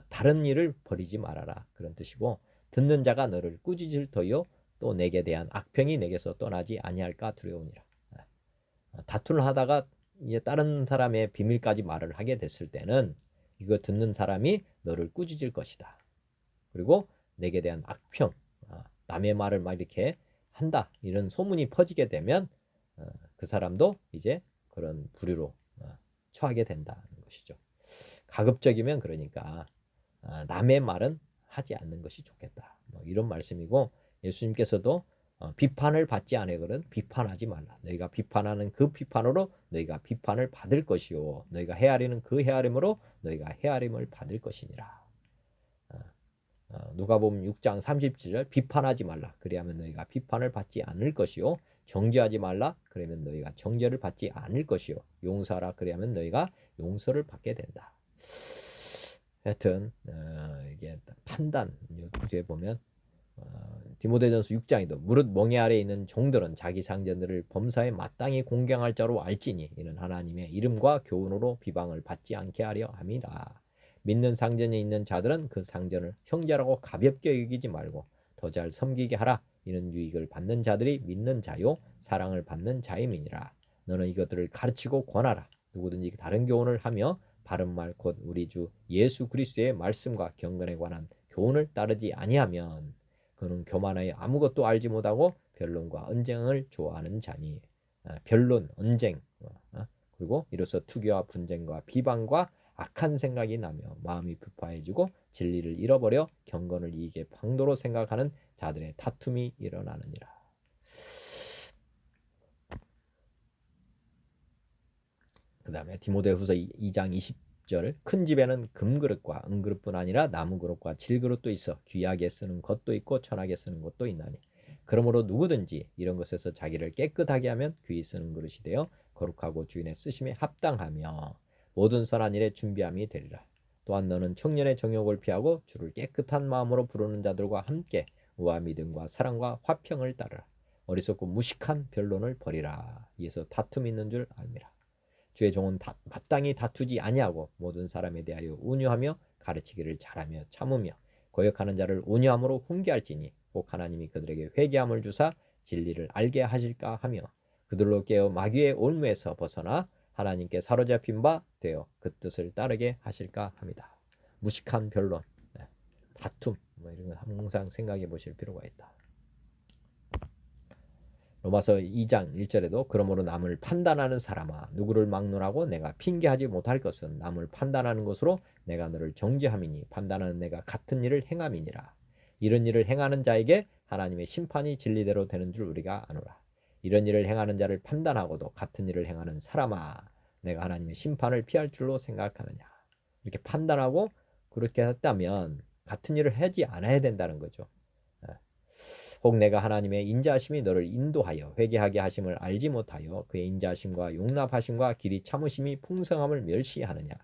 다른 일을 벌이지 말아라. 그런 뜻이고, 듣는 자가 너를 꾸짖을 터요 또 내게 대한 악평이 내게서 떠나지 아니할까 두려우니라. 다투를 하다가 이제 다른 사람의 비밀까지 말을 하게 됐을 때는 이거 듣는 사람이 너를 꾸짖을 것이다. 그리고 내게 대한 악평, 남의 말을 막 이렇게 한다. 이런 소문이 퍼지게 되면 그 사람도 이제 그런 부류로 처하게 된다는 것이죠. 가급적이면 그러니까 남의 말은 하지 않는 것이 좋겠다. 뭐 이런 말씀이고 예수님께서도 비판을 받지 아니거든 비판하지 말라. 너희가 비판하는 그 비판으로 너희가 비판을 받을 것이요. 너희가 헤아리는 그 헤아림으로 너희가 헤아림을 받을 것이니라. 누가복음 6장 30절 비판하지 말라. 그리하면 너희가 비판을 받지 않을 것이요. 정죄하지 말라. 그러면 너희가 정죄를 받지 않을 것이요. 용서하라. 그리하면 너희가 용서를 받게 된다. 하여튼 이게 판단 뒤에 보면 디모데전서 6장에도 무릇 멍에 아래 있는 종들은 자기 상전들을 범사에 마땅히 공경할 자로 알지니 이는 하나님의 이름과 교훈으로 비방을 받지 않게 하려 함이라. 믿는 상전에 있는 자들은 그 상전을 형제라고 가볍게 여기지 말고 더 잘 섬기게 하라. 이는 유익을 받는 자들이 믿는 자요 사랑을 받는 자임이니라. 너는 이것들을 가르치고 권하라. 누구든지 다른 교훈을 하며 바른 말 곧 우리 주 예수 그리스도의 말씀과 경건에 관한 교훈을 따르지 아니하면 그는 교만하여 아무것도 알지 못하고 변론과 언쟁을 좋아하는 자니. 변론, 언쟁, 그리고 이로써 투기와 분쟁과 비방과 악한 생각이 나며 마음이 불파해지고 진리를 잃어버려 경건을 이익의 방도로 생각하는 자들의 다툼이 일어나느니라. 그 다음에 디모데후서 2장 20절 큰 집에는 금그릇과 은그릇뿐 아니라 나무그릇과 질그릇도 있어 귀하게 쓰는 것도 있고 천하게 쓰는 것도 있나니 그러므로 누구든지 이런 것에서 자기를 깨끗하게 하면 귀히 쓰는 그릇이 되어 거룩하고 주인의 쓰심에 합당하며 모든 선한 일에 준비함이 되리라. 또한 너는 청년의 정욕을 피하고 주를 깨끗한 마음으로 부르는 자들과 함께 우와 믿음과 사랑과 화평을 따르라. 어리석고 무식한 변론을 버리라. 이에서 다툼이 있는 줄 알미라. 주의 종은 마땅히 다투지 아니하고 모든 사람에 대하여 온유하며 가르치기를 잘하며 참으며 거역하는 자를 온유함으로 훈계할지니 꼭 하나님이 그들에게 회개함을 주사 진리를 알게 하실까 하며 그들로 깨어 마귀의 올무에서 벗어나 하나님께 사로잡힌 바 되어 그 뜻을 따르게 하실까 합니다. 무식한 변론, 다툼 뭐 이런 거 항상 생각해 보실 필요가 있다. 로마서 2장 1절에도 그러므로 남을 판단하는 사람아 누구를 막론하고 내가 핑계하지 못할 것은 남을 판단하는 것으로 내가 너를 정죄함이니 판단하는 내가 같은 일을 행함이니라. 이런 일을 행하는 자에게 하나님의 심판이 진리대로 되는 줄 우리가 아노라. 이런 일을 행하는 자를 판단하고도 같은 일을 행하는 사람아 내가 하나님의 심판을 피할 줄로 생각하느냐. 이렇게 판단하고 그렇게 했다면 같은 일을 하지 않아야 된다는 거죠. 혹 내가 하나님의 인자하심이 너를 인도하여 회개하게 하심을 알지 못하여 그의 인자하심과 용납하심과 길이 참으심이 풍성함을 멸시하느냐.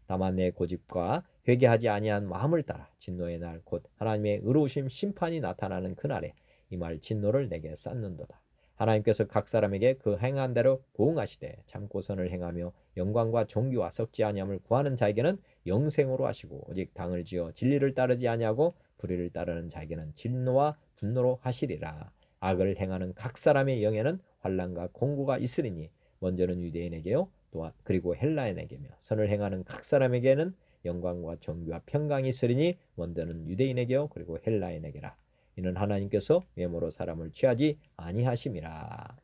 다만 내 고집과 회개하지 아니한 마음을 따라 진노의 날 곧 하나님의 의로우심 심판이 나타나는 그날에 이 말 진노를 내게 쌓는도다. 하나님께서 각 사람에게 그 행한 대로 보응하시되 참고 선을 행하며 영광과 존귀와 썩지 아니함을 구하는 자에게는 영생으로 하시고 오직 당을 지어 진리를 따르지 아니하고 불의를 따르는 자에게는 진노와 분노로 하시리라. 악을 행하는 각 사람의 영에는 환난과 공고가 있으리니 먼저는 유대인에게요 또한 그리고 헬라인에게며 선을 행하는 각 사람에게는 영광과 존귀와 평강이 있으리니 먼저는 유대인에게요 그리고 헬라인에게라. 이는 하나님께서 외모로 사람을 취하지 아니하심이라.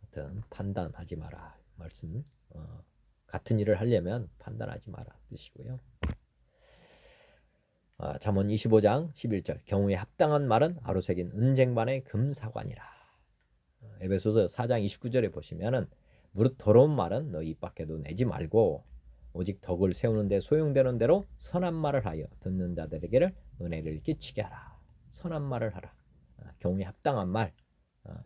하여튼 판단하지 마라 말씀. 같은 일을 하려면 판단하지 마라 뜻이고요. 잠언 25장 11절 경우에 합당한 말은 아로새긴 은쟁반의 금사관이라. 에베소서 4장 29절에 보시면은 무릇 더러운 말은 너 입 밖에도 내지 말고 오직 덕을 세우는 데 소용되는 대로 선한 말을 하여 듣는 자들에게를 은혜를 끼치게 하라. 선한 말을 하라. 경우에 합당한 말.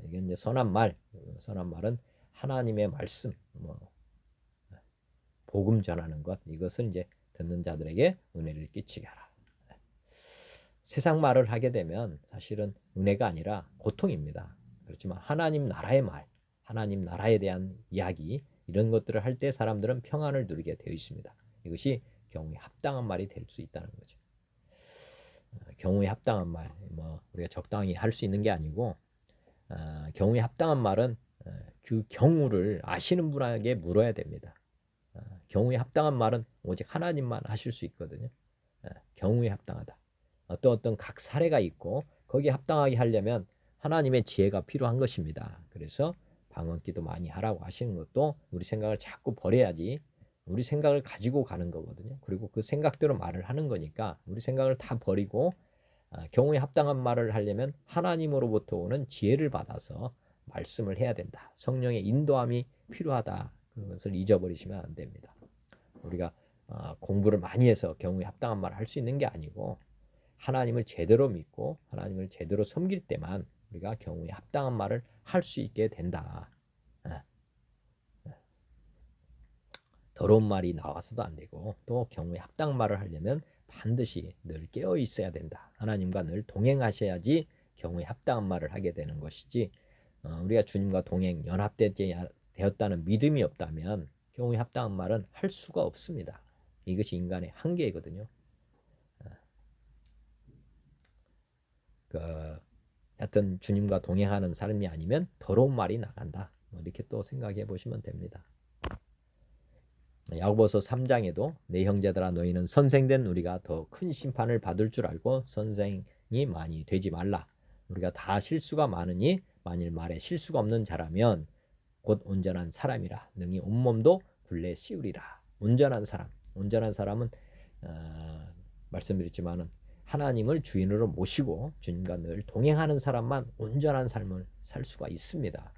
이게 이제 선한 말. 선한 말은 하나님의 말씀, 복음 전하는 것. 이것을 이제 듣는 자들에게 은혜를 끼치게 하라. 세상 말을 하게 되면 사실은 은혜가 아니라 고통입니다. 그렇지만 하나님 나라의 말, 하나님 나라에 대한 이야기 이런 것들을 할 때 사람들은 평안을 누리게 되어 있습니다. 이것이 경우에 합당한 말이 될 수 있다는 거죠. 경우에 합당한 말, 우리가 적당히 할 수 있는 게 아니고 경우에 합당한 말은 그 경우를 아시는 분에게 물어야 됩니다. 경우에 합당한 말은 오직 하나님만 하실 수 있거든요. 경우에 합당하다. 어떤 각 사례가 있고 거기에 합당하게 하려면 하나님의 지혜가 필요한 것입니다. 그래서 방언기도 많이 하라고 하시는 것도 우리 생각을 자꾸 버려야지 우리 생각을 가지고 가는 거거든요. 그리고 그 생각대로 말을 하는 거니까 우리 생각을 다 버리고 경우에 합당한 말을 하려면 하나님으로부터 오는 지혜를 받아서 말씀을 해야 된다. 성령의 인도함이 필요하다. 그것을 잊어버리시면 안 됩니다. 우리가 공부를 많이 해서 경우에 합당한 말을 할 수 있는 게 아니고 하나님을 제대로 믿고 하나님을 제대로 섬길 때만 우리가 경우에 합당한 말을 할 수 있게 된다. 더러운 말이 나와서도 안 되고 또 경우에 합당한 말을 하려면 반드시 늘 깨어 있어야 된다. 하나님과 늘 동행하셔야지 경우에 합당한 말을 하게 되는 것이지 우리가 주님과 동행 연합되었다는 믿음이 없다면 경우에 합당한 말은 할 수가 없습니다. 이것이 인간의 한계이거든요. 하여튼 주님과 동행하는 삶이 아니면 더러운 말이 나간다. 이렇게 또 생각해 보시면 됩니다. 야고보서 3장에도 내 형제들아 너희는 선생된 우리가 더 큰 심판을 받을 줄 알고 선생이 많이 되지 말라. 우리가 다 실수가 많으니 만일 말에 실수가 없는 자라면 곧 온전한 사람이라 능히 온몸도 굴레 씌우리라. 온전한 사람은 말씀드렸지만은 하나님을 주인으로 모시고 주님과 늘 동행하는 사람만 온전한 삶을 살 수가 있습니다.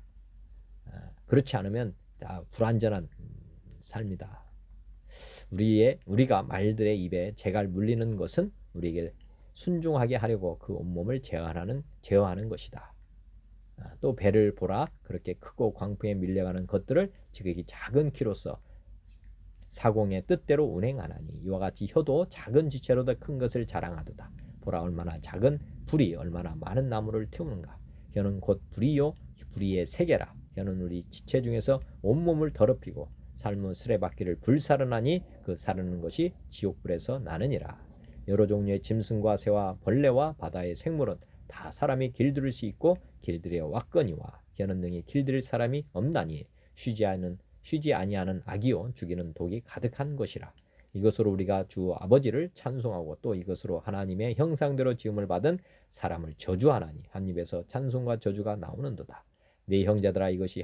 그렇지 않으면 다 불완전한 삶이다. 우리가 말들의 입에 재갈 물리는 것은 우리에게 순종하게 하려고 그 온몸을 제어하는 것이다. 또 배를 보라. 그렇게 크고 광풍에 밀려가는 것들을 지극히 작은 키로서 사공의 뜻대로 운행하나니 이와 같이 혀도 작은 지체로도 큰 것을 자랑하도다. 보라 얼마나 작은 불이 얼마나 많은 나무를 태우는가. 혀는 곧 불이요 불의의 세계라. 혀는 우리 지체 중에서 온몸을 더럽히고 삶은 수레바퀴를 불사르나니 그 사르는 것이 지옥불에서 나느니라. 여러 종류의 짐승과 새와 벌레와 바다의 생물은 다 사람이 길들일 수 있고 길들여 왔거니와 혀는 능히 길들일 사람이 없나니 쉬지 아니하는 악이요 죽이는 독이 가득한 것이라. 이것으로 우리가 주 아버지를 찬송하고 또 이것으로 하나님의 형상대로 지음을 받은 사람을 저주하나니 한 입에서 찬송과 저주가 나오는도다. 네 형제들아 이것이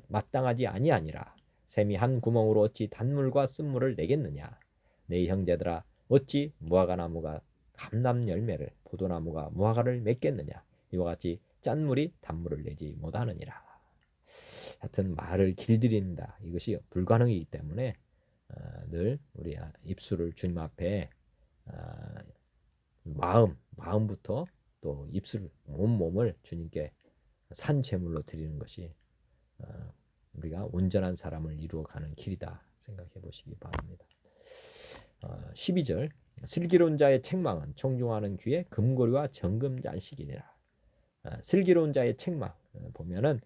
마땅하지 아니하니라. 샘이 한 구멍으로 어찌 단물과 쓴물을 내겠느냐. 네 형제들아 어찌 무화과나무가 감람 열매를 포도나무가 무화과를 맺겠느냐. 이와 같이 짠물이 단물을 내지 못하느니라. 하여튼 말을 길들인다. 이것이 불가능이기 때문에 늘 우리 입술을 주님 앞에 마음부터 또 입술 온몸을 주님께 산 제물로 드리는 것이 우리가 온전한 사람을 이루어가는 길이다 생각해 보시기 바랍니다. 12절 슬기로운 자의 책망은 청중하는 귀에 금고리와 정금잔식이니라. 슬기로운 자의 책망 보면은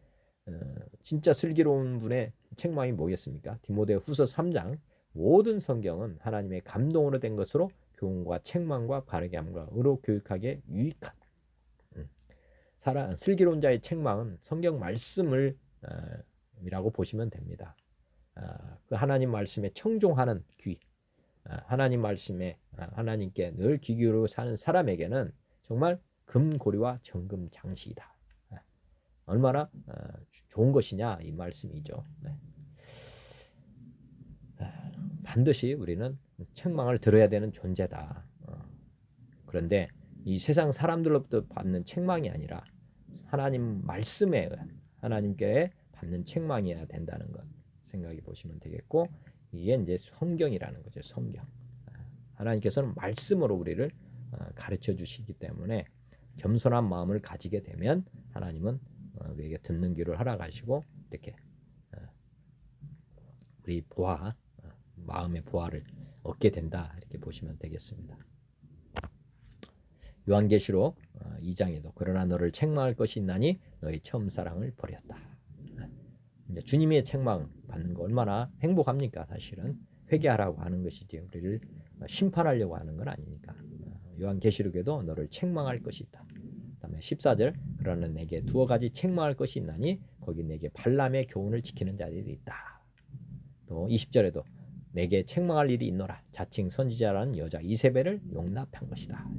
진짜 슬기로운 분의 책망이 뭐겠습니까? 디모데후서 3장 모든 성경은 하나님의 감동으로 된 것으로 교훈과 책망과 바르게 함과 의로 교육하기에 유익한 슬기로운 자의 책망은 성경 말씀을 이라고 보시면 됩니다. 그 하나님 말씀에 청종하는 귀, 하나님 말씀에 하나님께 늘 귀 기울이고 사는 사람에게는 정말 금고리와 정금 장식이다. 얼마나 좋은 것이냐 이 말씀이죠. 반드시 우리는 책망을 들어야 되는 존재다. 그런데 이 세상 사람들로부터 받는 책망이 아니라 하나님 말씀에 하나님께 받는 책망이어야 된다는 것 생각해 보시면 되겠고 이게 이제 성경이라는 거죠. 성경. 하나님께서는 말씀으로 우리를 가르쳐 주시기 때문에 겸손한 마음을 가지게 되면 하나님은 우리에게 듣는 귀를 허락하시고 이렇게 우리 마음의 보화를 얻게 된다 이렇게 보시면 되겠습니다. 요한계시록 2장에도 그러나 너를 책망할 것이 있나니 너의 처음 사랑을 버렸다. 주님의 책망 받는 거 얼마나 행복합니까? 사실은 회개하라고 하는 것이지 우리를 심판하려고 하는 건 아니니까. 요한계시록에도 너를 책망할 것이 있다. 다음에 14절 그러나 내게 두어 가지 책망할 것이 있나니 거기 내게 발람의 교훈을 지키는 자들이 있다. 또 20절에도 내게 책망할 일이 있노라. 자칭 선지자라는 여자 이세벨을 용납한 것이다.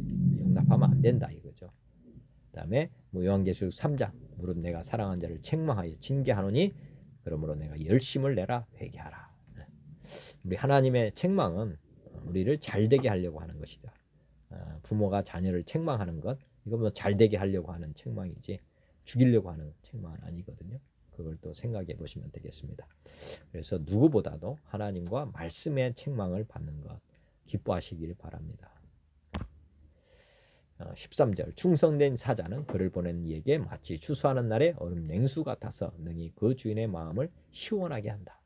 용납하면 안 된다 이거죠. 그 다음에 요한계시록 3장 무릇 내가 사랑한 자를 책망하여 징계하노니 그러므로 내가 열심을 내라 회개하라. 우리 하나님의 책망은 우리를 잘되게 하려고 하는 것이다. 부모가 자녀를 책망하는 것 이거 뭐 잘되게 하려고 하는 책망이지 죽이려고 하는 책망은 아니거든요. 그걸 또 생각해 보시면 되겠습니다. 그래서 누구보다도 하나님과 말씀의 책망을 받는 것 기뻐하시길 바랍니다. 13절 충성된 사자는 그를 보낸 이에게 마치 추수하는 날에 얼음 냉수 같아서 능히 그 주인의 마음을 시원하게 한다.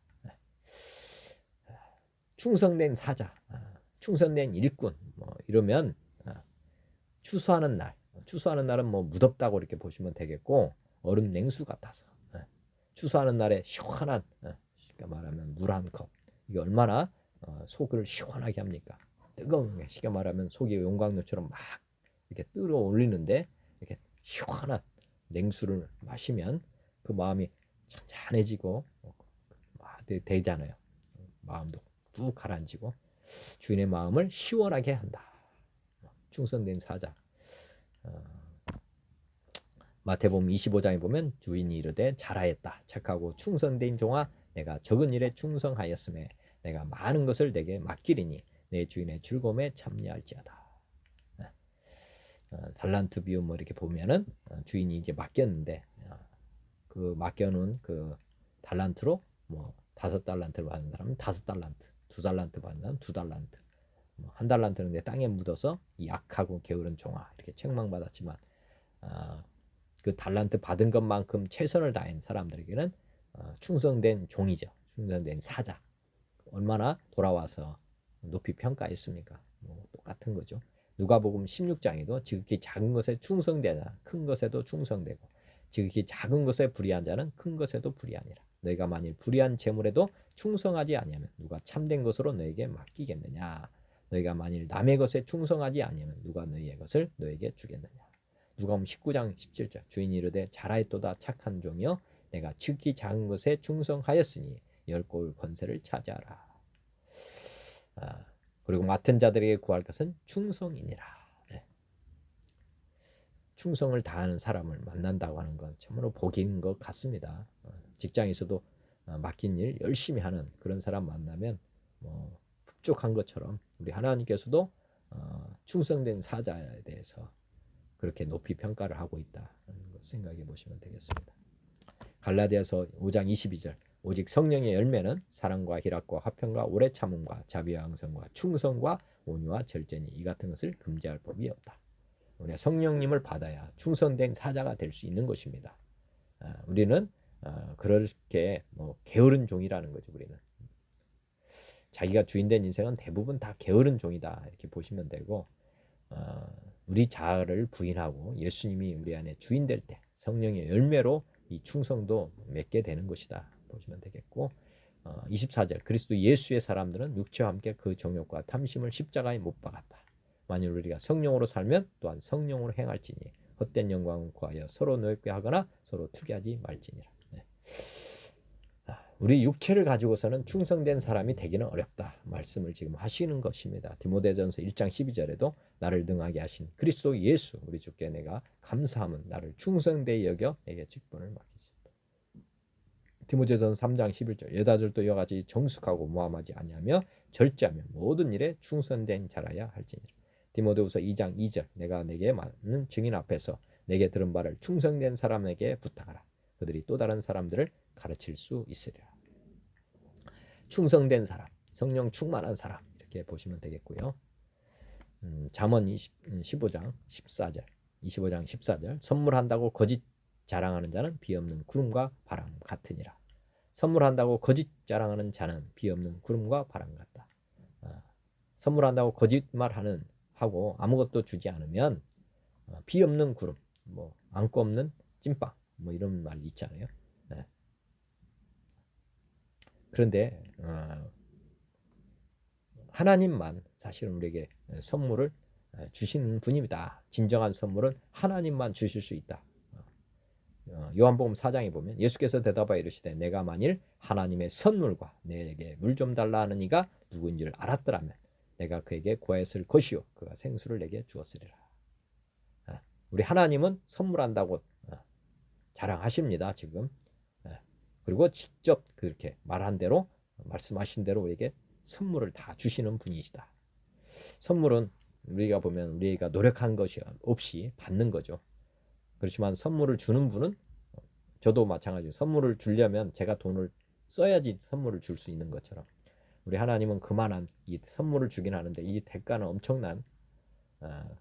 충성된 사자, 충성된 일꾼 뭐 이러면 추수하는 날은 뭐 무덥다고 이렇게 보시면 되겠고 얼음 냉수 같아서 추수하는 날에 시원한 그러니까 말하면 물 한 컵 이게 얼마나 속을 시원하게 합니까? 뜨거운 게 쉽게 말하면 속이 용광로처럼 막 이렇게 끓어 올리는데 이렇게 시원한 냉수를 마시면 그 마음이 잔잔해지고 되잖아요. 마음도 뚝 가라앉히고 주인의 마음을 시원하게 한다. 충성된 사자. 마태복음 25장에 보면 주인이 이르되 잘하였다. 착하고 충성된 종아 내가 적은 일에 충성하였음에 내가 많은 것을 내게 맡기리니 내 주인의 즐거움에 참여할지어다. 달란트 비유 뭐 이렇게 보면은 주인이 이제 맡겼는데 그 맡겨놓은 그 달란트로 뭐 5달란트를 받는 사람은 5달란트, 2달란트 받는 사람은 2달란트, 뭐 1달란트는 내 땅에 묻어서 약하고 게으른 종아 이렇게 책망받았지만 그 달란트 받은 것만큼 최선을 다한 사람들에게는 충성된 종이죠. 충성된 사자. 얼마나 돌아와서 높이 평가했습니까? 뭐 똑같은 거죠. 누가복음 16장에도 지극히 작은 것에 충성되나 큰 것에도 충성되고 지극히 작은 것에 불의한 자는 큰 것에도 불의하니라. 너희가 만일 불의한 재물에도 충성하지 아니하면 누가 참된 것으로 너에게 맡기겠느냐. 너희가 만일 남의 것에 충성하지 아니하면 누가 너희의 것을 너에게 주겠느냐. 누가복음 19장 17절 주인이 이르되 잘하였도다 착한 종이여 내가 지극히 작은 것에 충성하였으니 열골 권세를 차지하라. 그리고 맡은 자들에게 구할 것은 충성이니라. 네. 충성을 다하는 사람을 만난다고 하는 건 참으로 복인 것 같습니다. 직장에서도 맡긴 일 열심히 하는 그런 사람 만나면 뭐 흡족한 것처럼 우리 하나님께서도 충성된 사자에 대해서 그렇게 높이 평가를 하고 있다는 것 생각해 보시면 되겠습니다. 갈라디아서 5장 22절 오직 성령의 열매는 사랑과 희락과 화평과 오래 참음과 자비와 양성과 충성과 온유와 절제니 이 같은 것을 금지할 법이 없다. 우리가 성령님을 받아야 충성된 사자가 될 수 있는 것입니다. 우리는 그렇게 뭐 게으른 종이라는 거죠. 우리는 자기가 주인된 인생은 대부분 다 게으른 종이다 이렇게 보시면 되고 우리 자아를 부인하고 예수님이 우리 안에 주인 될 때 성령의 열매로 이 충성도 맺게 되는 것이다 보시면 되겠고 24절 그리스도 예수의 사람들은 육체와 함께 그 정욕과 탐심을 십자가에 못 박았다. 만일 우리가 성령으로 살면 또한 성령으로 행할지니 헛된 영광을 구하여 서로 노엽게 하거나 서로 투기하지 말지니라. 네. 우리 육체를 가지고서는 충성된 사람이 되기는 어렵다 말씀을 지금 하시는 것입니다. 디모데전서 1장 12절에도 나를 능하게 하신 그리스도 예수 우리 주께 내가 감사함은 나를 충성되이 여겨 내게 직분을 맡기셨다. 디모데전서 3장 11절 여자들도 이와 같이 정숙하고 모함하지 아니하며 절제하며 모든 일에 충성된 자라야 할지니라. 디모데후서 2장 2절 내가 내게 많은 증인 앞에서 내게 들은 바를 충성된 사람에게 부탁하라. 그들이 또 다른 사람들을 가르칠 수 있으리라. 충성된 사람, 성령 충만한 사람 이렇게 보시면 되겠고요. 잠언 15장 14절 25장 14절 선물한다고 거짓 자랑하는 자는 비없는 구름과 바람 같으니라. 선물한다고 거짓 자랑하는 자는 비없는 구름과 바람 같다. 선물한다고 거짓말하는 하고 아무것도 주지 않으면 비없는 구름, 뭐 안고 없는 찐빵, 뭐 이런 말 있잖아요. 네. 그런데 하나님만 사실은 우리에게 선물을 주시는 분입니다. 진정한 선물은 하나님만 주실 수 있다. 요한복음 4장에 보면 예수께서 대답하여 이르시되 내가 만일 하나님의 선물과 내게 물 좀 달라 하는 이가 누구인지를 알았더라면 내가 그에게 구하였을 것이요 그가 생수를 내게 주었으리라. 우리 하나님은 선물한다고 자랑하십니다. 지금. 그리고 직접 그렇게 말한 대로 말씀하신 대로 우리에게 선물을 다 주시는 분이시다. 선물은 우리가 보면 우리가 노력한 것이 없이 받는 거죠. 그렇지만 선물을 주는 분은 저도 마찬가지로 선물을 주려면 제가 돈을 써야지 선물을 줄 수 있는 것처럼 우리 하나님은 그만한 이 선물을 주긴 하는데 이 대가는 엄청난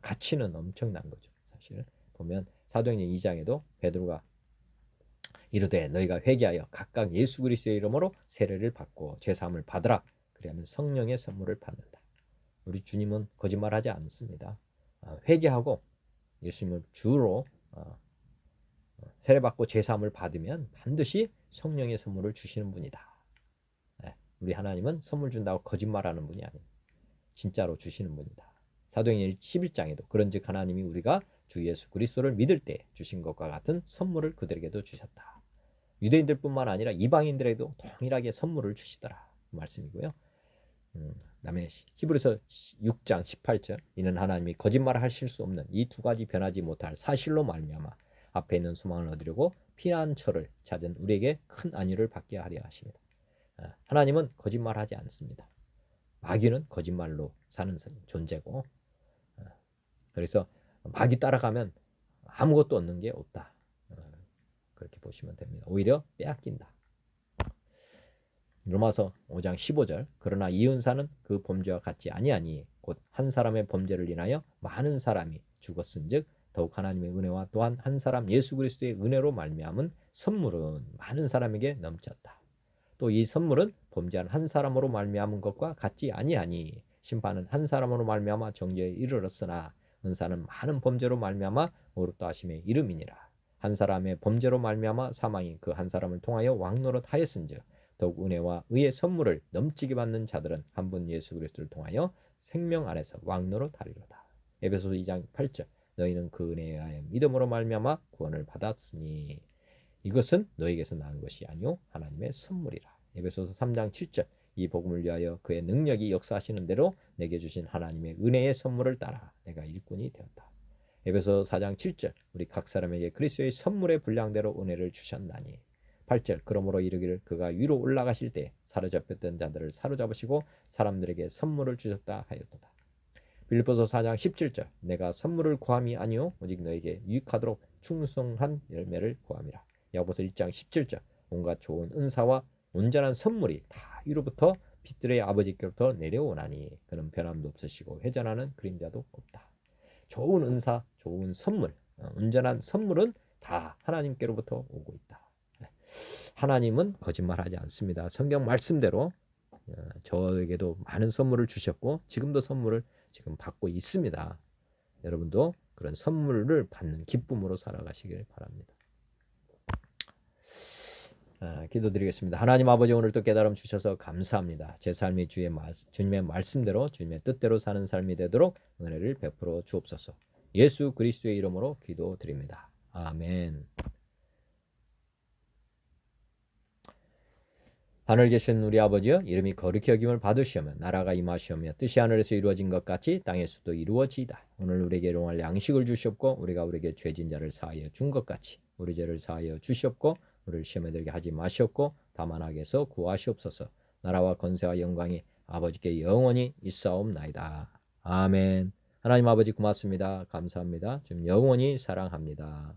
가치는 엄청난 거죠. 사실 보면 사도행전 2장에도 베드로가 이르되 너희가 회개하여 각각 예수 그리스도의 이름으로 세례를 받고 죄사함을 받으라. 그리하면 성령의 선물을 받는다. 우리 주님은 거짓말하지 않습니다. 회개하고 예수님을 주로 세례받고 죄사함을 받으면 반드시 성령의 선물을 주시는 분이다. 우리 하나님은 선물 준다고 거짓말하는 분이 아닙니다. 진짜로 주시는 분이다. 사도행전 11장에도 그런즉 하나님이 우리가 주 예수 그리스도를 믿을 때 주신 것과 같은 선물을 그들에게도 주셨다. 유대인들뿐만 아니라 이방인들에게도 동일하게 선물을 주시더라. 그 말씀이고요. 그다음에 히브리서 6장 18절 이는 하나님이 거짓말을 하실 수 없는 이 두 가지 변하지 못할 사실로 말미암아 앞에 있는 소망을 얻으려고 피난처를 찾은 우리에게 큰 안위를 받게 하려 하십니다. 하나님은 거짓말하지 않습니다. 마귀는 거짓말로 사는 존재고 그래서 마귀 따라가면 아무것도 얻는 게 없다. 그렇게 보시면 됩니다. 오히려 빼앗긴다. 로마서 5장 15절 그러나 이 은사는 그 범죄와 같지 아니하니 곧 한 사람의 범죄를 인하여 많은 사람이 죽었은즉 더욱 하나님의 은혜와 또한 한 사람 예수 그리스도의 은혜로 말미암은 선물은 많은 사람에게 넘쳤다. 또 이 선물은 범죄한 한 사람으로 말미암은 것과 같지 아니하니 심판은 한 사람으로 말미암아 정죄에 이르렀으나 은사는 많은 범죄로 말미암아 어렵다 하심에 이름이니라. 한 사람의 범죄로 말미암아 사망이 그 한 사람을 통하여 왕노릇하였은즉 더욱 은혜와 의의 선물을 넘치게 받는 자들은 한 분 예수 그리스도를 통하여 생명 안에서 왕노릇하리로다. 에베소서 2장 8절 너희는 그 은혜에 의하여 믿음으로 말미암아 구원을 받았으니 이것은 너희에게서 나은 것이 아니요 하나님의 선물이라. 에베소서 3장 7절 이 복음을 위하여 그의 능력이 역사하시는 대로 내게 주신 하나님의 은혜의 선물을 따라 내가 일꾼이 되었다. 에베소서 4장 7절 우리 각 사람에게 그리스도의 선물의 분량대로 은혜를 주셨나니 8절 그러므로 이르기를 그가 위로 올라가실 때 사로잡혔던 자들을 사로잡으시고 사람들에게 선물을 주셨다 하였도다. 빌립보서 4장 17절 내가 선물을 구함이 아니요 오직 너에게 유익하도록 충성한 열매를 구함이라. 야고보서 1장 17절 온갖 좋은 은사와 온전한 선물이 다 위로부터 빛들의 아버지께로부터 내려오나니 그는 변함도 없으시고 회전하는 그림자도 없다. 좋은 은사, 좋은 선물, 온전한 선물은 다 하나님께로부터 오고 있다. 하나님은 거짓말하지 않습니다. 성경 말씀대로 저에게도 많은 선물을 주셨고 지금도 선물을 지금 받고 있습니다. 여러분도 그런 선물을 받는 기쁨으로 살아가시길 바랍니다. 기도드리겠습니다. 하나님 아버지 오늘도 깨달음 주셔서 감사합니다. 제 삶이 주님의 말씀대로 주님의 뜻대로 사는 삶이 되도록 은혜를 베풀어 주옵소서. 예수 그리스도의 이름으로 기도드립니다. 아멘. 하늘 계신 우리 아버지여 이름이 거룩히 여김을 받으시오며 나라가 임하시오며 뜻이 하늘에서 이루어진 것 같이 땅에서도 이루어지이다. 오늘 우리에게 일용할 양식을 주시옵고 우리가 우리에게 죄진 자를 사하여 준 것 같이 우리 죄를 사하여 주시옵고 우리를 시험에 들게 하지 마시옵고 다만 악에서 구하시옵소서. 나라와 권세와 영광이 아버지께 영원히 있사옵나이다. 아멘. 하나님 아버지 고맙습니다. 감사합니다. 좀 영원히 사랑합니다.